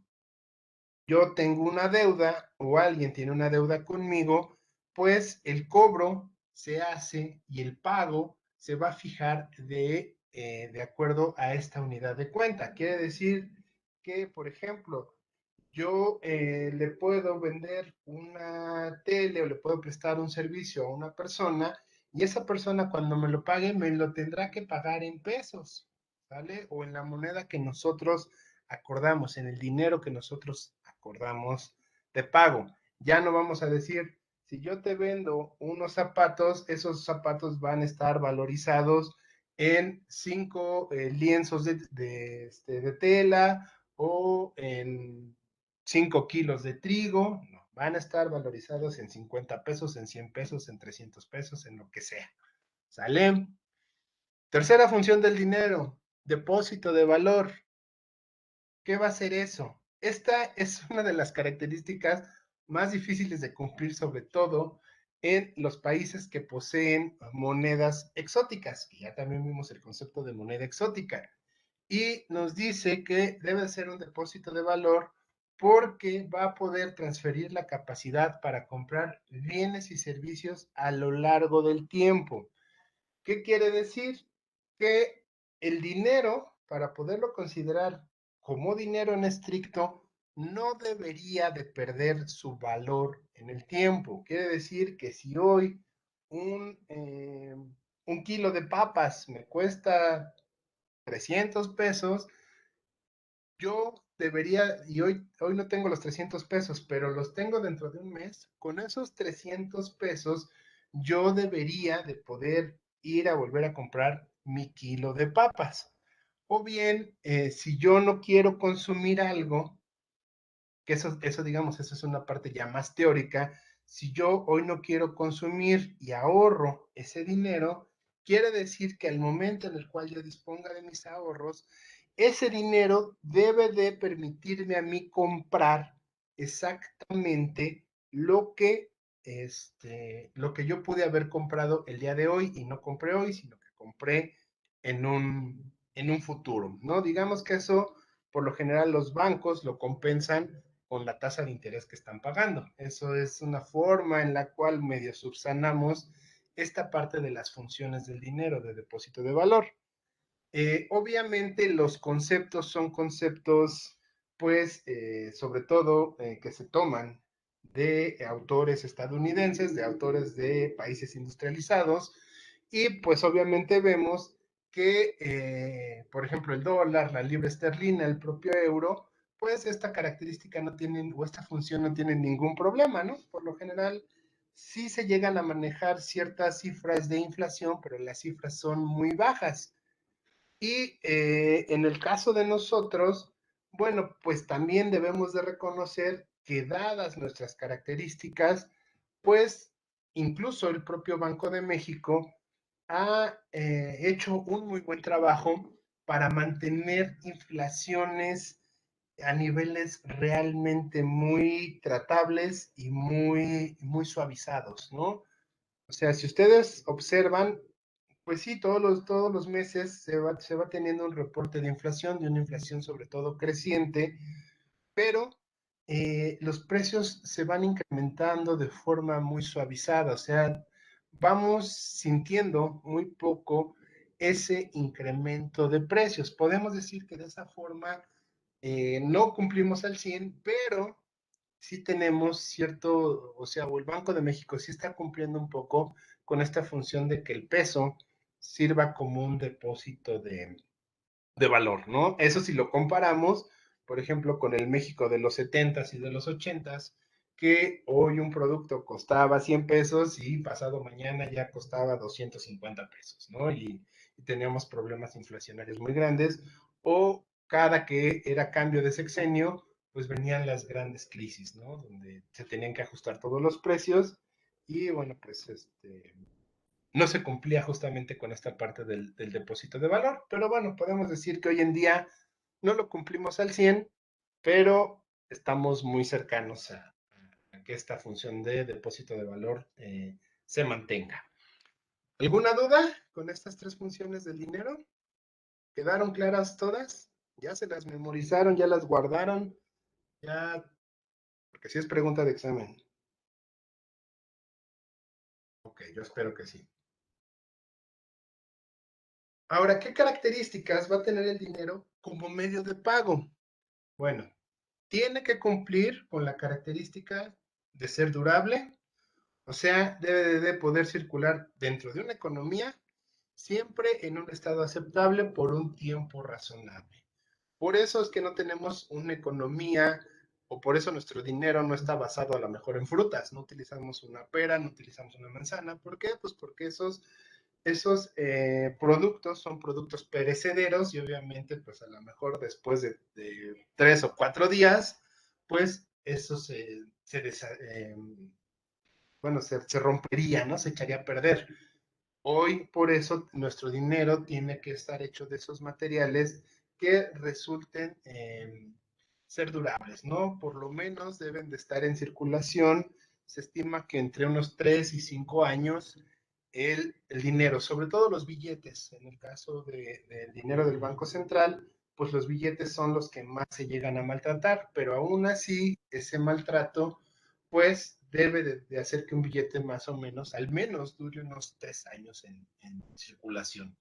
yo tengo una deuda o alguien tiene una deuda conmigo, pues el cobro se hace y el pago se va a fijar de acuerdo a esta unidad de cuenta. Quiere decir que, por ejemplo, yo le puedo vender una tele o le puedo prestar un servicio a una persona y esa persona cuando me lo pague me lo tendrá que pagar en pesos, ¿sale? O en la moneda que nosotros acordamos, en el dinero que nosotros acordamos de pago. Ya no vamos a decir, si yo te vendo unos zapatos, esos zapatos van a estar valorizados en 5 lienzos de tela o en 5 kilos de trigo. No, van a estar valorizados en 50 pesos, en 100 pesos, en 300 pesos, en lo que sea. ¿Sale? Tercera función del dinero, depósito de valor. ¿Qué va a ser eso? Esta es una de las características más difíciles de cumplir, sobre todo en los países que poseen monedas exóticas, que ya también vimos el concepto de moneda exótica. Y nos dice que debe ser un depósito de valor porque va a poder transferir la capacidad para comprar bienes y servicios a lo largo del tiempo. ¿Qué quiere decir? Que el dinero, para poderlo considerar como dinero en estricto, no debería de perder su valor en el tiempo. Quiere decir que si hoy un kilo de papas me cuesta 300 pesos, yo debería, y hoy no tengo los 300 pesos, pero los tengo dentro de un mes, con esos 300 pesos yo debería de poder ir a volver a comprar mi kilo de papas. O bien, si yo no quiero consumir algo, que eso, digamos, eso es una parte ya más teórica. Si yo hoy no quiero consumir y ahorro ese dinero, quiere decir que al momento en el cual yo disponga de mis ahorros, ese dinero debe de permitirme a mí comprar exactamente lo que yo pude haber comprado el día de hoy y no compré hoy, sino que compré en un futuro, ¿no? Digamos que eso, por lo general, los bancos lo compensan con la tasa de interés que están pagando. Eso es una forma en la cual medio subsanamos esta parte de las funciones del dinero, de depósito de valor. Obviamente los conceptos son conceptos, pues, sobre todo que se toman de autores estadounidenses, de autores de países industrializados, y pues obviamente vemos que, por ejemplo, el dólar, la libra esterlina, el propio euro, pues esta característica no tienen, o esta función no tiene ningún problema, ¿no? Por lo general, sí se llegan a manejar ciertas cifras de inflación, pero las cifras son muy bajas. Y en el caso de nosotros, bueno, pues también debemos de reconocer que dadas nuestras características, pues incluso el propio Banco de México ha hecho un muy buen trabajo para mantener inflaciones a niveles realmente muy tratables y muy suavizados, ¿no? O sea, si ustedes observan, pues sí, todos los meses se va teniendo un reporte de inflación, de una inflación sobre todo creciente, pero los precios se van incrementando de forma muy suavizada, o sea, vamos sintiendo muy poco ese incremento de precios. Podemos decir que de esa forma no cumplimos al 100, pero sí tenemos cierto, o sea, o el Banco de México sí está cumpliendo un poco con esta función de que el peso sirva como un depósito de valor, ¿no? Eso si lo comparamos, por ejemplo, con el México de los 70s y de los 80s, que hoy un producto costaba 100 pesos y pasado mañana ya costaba 250 pesos, ¿no? Y teníamos problemas inflacionarios muy grandes, o cada que era cambio de sexenio, pues venían las grandes crisis, ¿no? Donde se tenían que ajustar todos los precios y bueno, pues no se cumplía justamente con esta parte del depósito de valor. Pero bueno, podemos decir que hoy en día no lo cumplimos al 100, pero estamos muy cercanos a que esta función de depósito de valor se mantenga. ¿Alguna duda con estas tres funciones del dinero? ¿Quedaron claras todas? ¿Ya se las memorizaron? ¿Ya las guardaron? Ya, porque sí es pregunta de examen. Ok, yo espero que sí. Ahora, ¿qué características va a tener el dinero como medio de pago? Bueno, tiene que cumplir con la característica de ser durable, O sea, debe de poder circular dentro de una economía siempre en un estado aceptable por un tiempo razonable. Por eso es que no tenemos una economía, o por eso nuestro dinero no está basado a lo mejor en frutas. No utilizamos una pera, no utilizamos una manzana. ¿Por qué? Pues porque esos productos son productos perecederos y obviamente pues a lo mejor después de 3 o 4 días, pues eso bueno, se rompería, ¿no? Se echaría a perder. Hoy, por eso, nuestro dinero tiene que estar hecho de esos materiales que resulten ser durables, ¿no? Por lo menos deben de estar en circulación. Se estima que entre unos 3 y 5 años el dinero, sobre todo los billetes, en el caso del dinero del Banco Central, pues los billetes son los que más se llegan a maltratar, pero aún así ese maltrato pues debe de hacer que un billete más o menos, al menos, dure unos 3 años en circulación.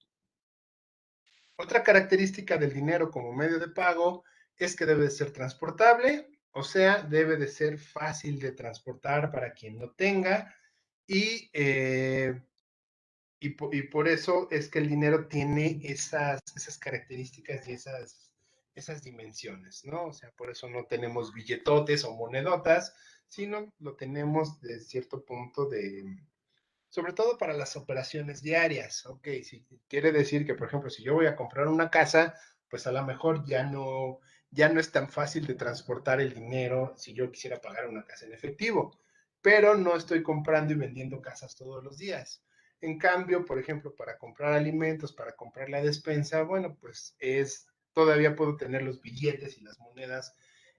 Otra característica del dinero como medio de pago es que debe de ser transportable, o sea, debe de ser fácil de transportar para quien no tenga y, y por eso es que el dinero tiene esas características y esas dimensiones, ¿no? O sea, por eso no tenemos billetotes o monedotas, sino lo tenemos de cierto punto sobre todo para las operaciones diarias. Ok, si quiere decir que, por ejemplo, si yo voy a comprar una casa, pues a lo mejor ya no es tan fácil de transportar el dinero si yo quisiera pagar una casa en efectivo, pero no estoy comprando y vendiendo casas todos los días. En cambio, por ejemplo, para comprar alimentos, para comprar la despensa, bueno, pues todavía puedo tener los billetes y las monedas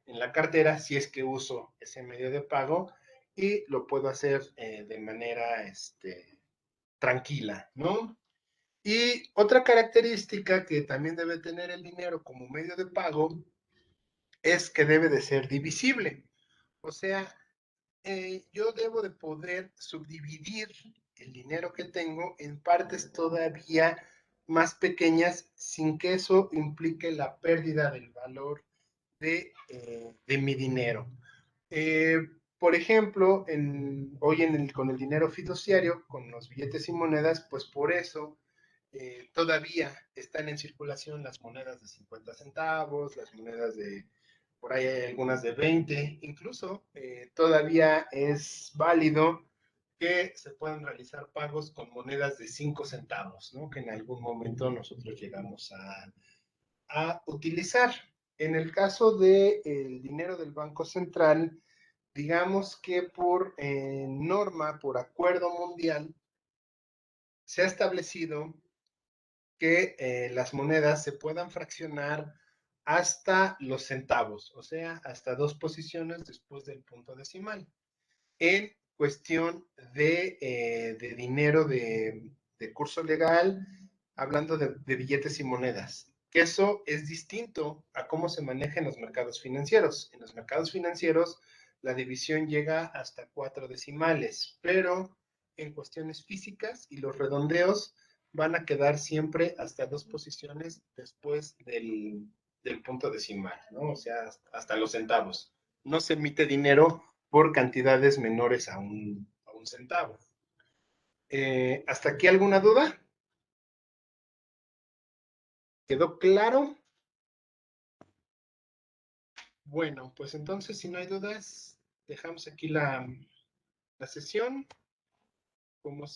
en la cartera si es que uso ese medio de pago y lo puedo hacer de manera tranquila, ¿no? Y otra característica que también debe tener el dinero como medio de pago es que debe de ser divisible. O sea, yo debo de poder subdividir el dinero que tengo en partes todavía más pequeñas sin que eso implique la pérdida del valor de mi dinero. Eh, por ejemplo, con el dinero fiduciario, con los billetes y monedas, pues por eso todavía están en circulación las monedas de 50 centavos, las monedas por ahí hay algunas de 20, incluso todavía es válido que se puedan realizar pagos con monedas de 5 centavos, ¿no? Que en algún momento nosotros llegamos a utilizar. En el caso del dinero del Banco Central, digamos que por norma, por acuerdo mundial, se ha establecido que las monedas se puedan fraccionar hasta los centavos, o sea, hasta 2 posiciones después del punto decimal. En cuestión de dinero de curso legal, hablando de billetes y monedas, que eso es distinto a cómo se maneja en los mercados financieros. En los mercados financieros, la división llega hasta 4 decimales, pero en cuestiones físicas y los redondeos van a quedar siempre hasta 2 posiciones después del punto decimal, ¿no? O sea, hasta los centavos. No se emite dinero por cantidades menores a un centavo. ¿Hasta aquí alguna duda? ¿Quedó claro? Bueno, pues entonces, si no hay dudas, dejamos aquí la sesión. Como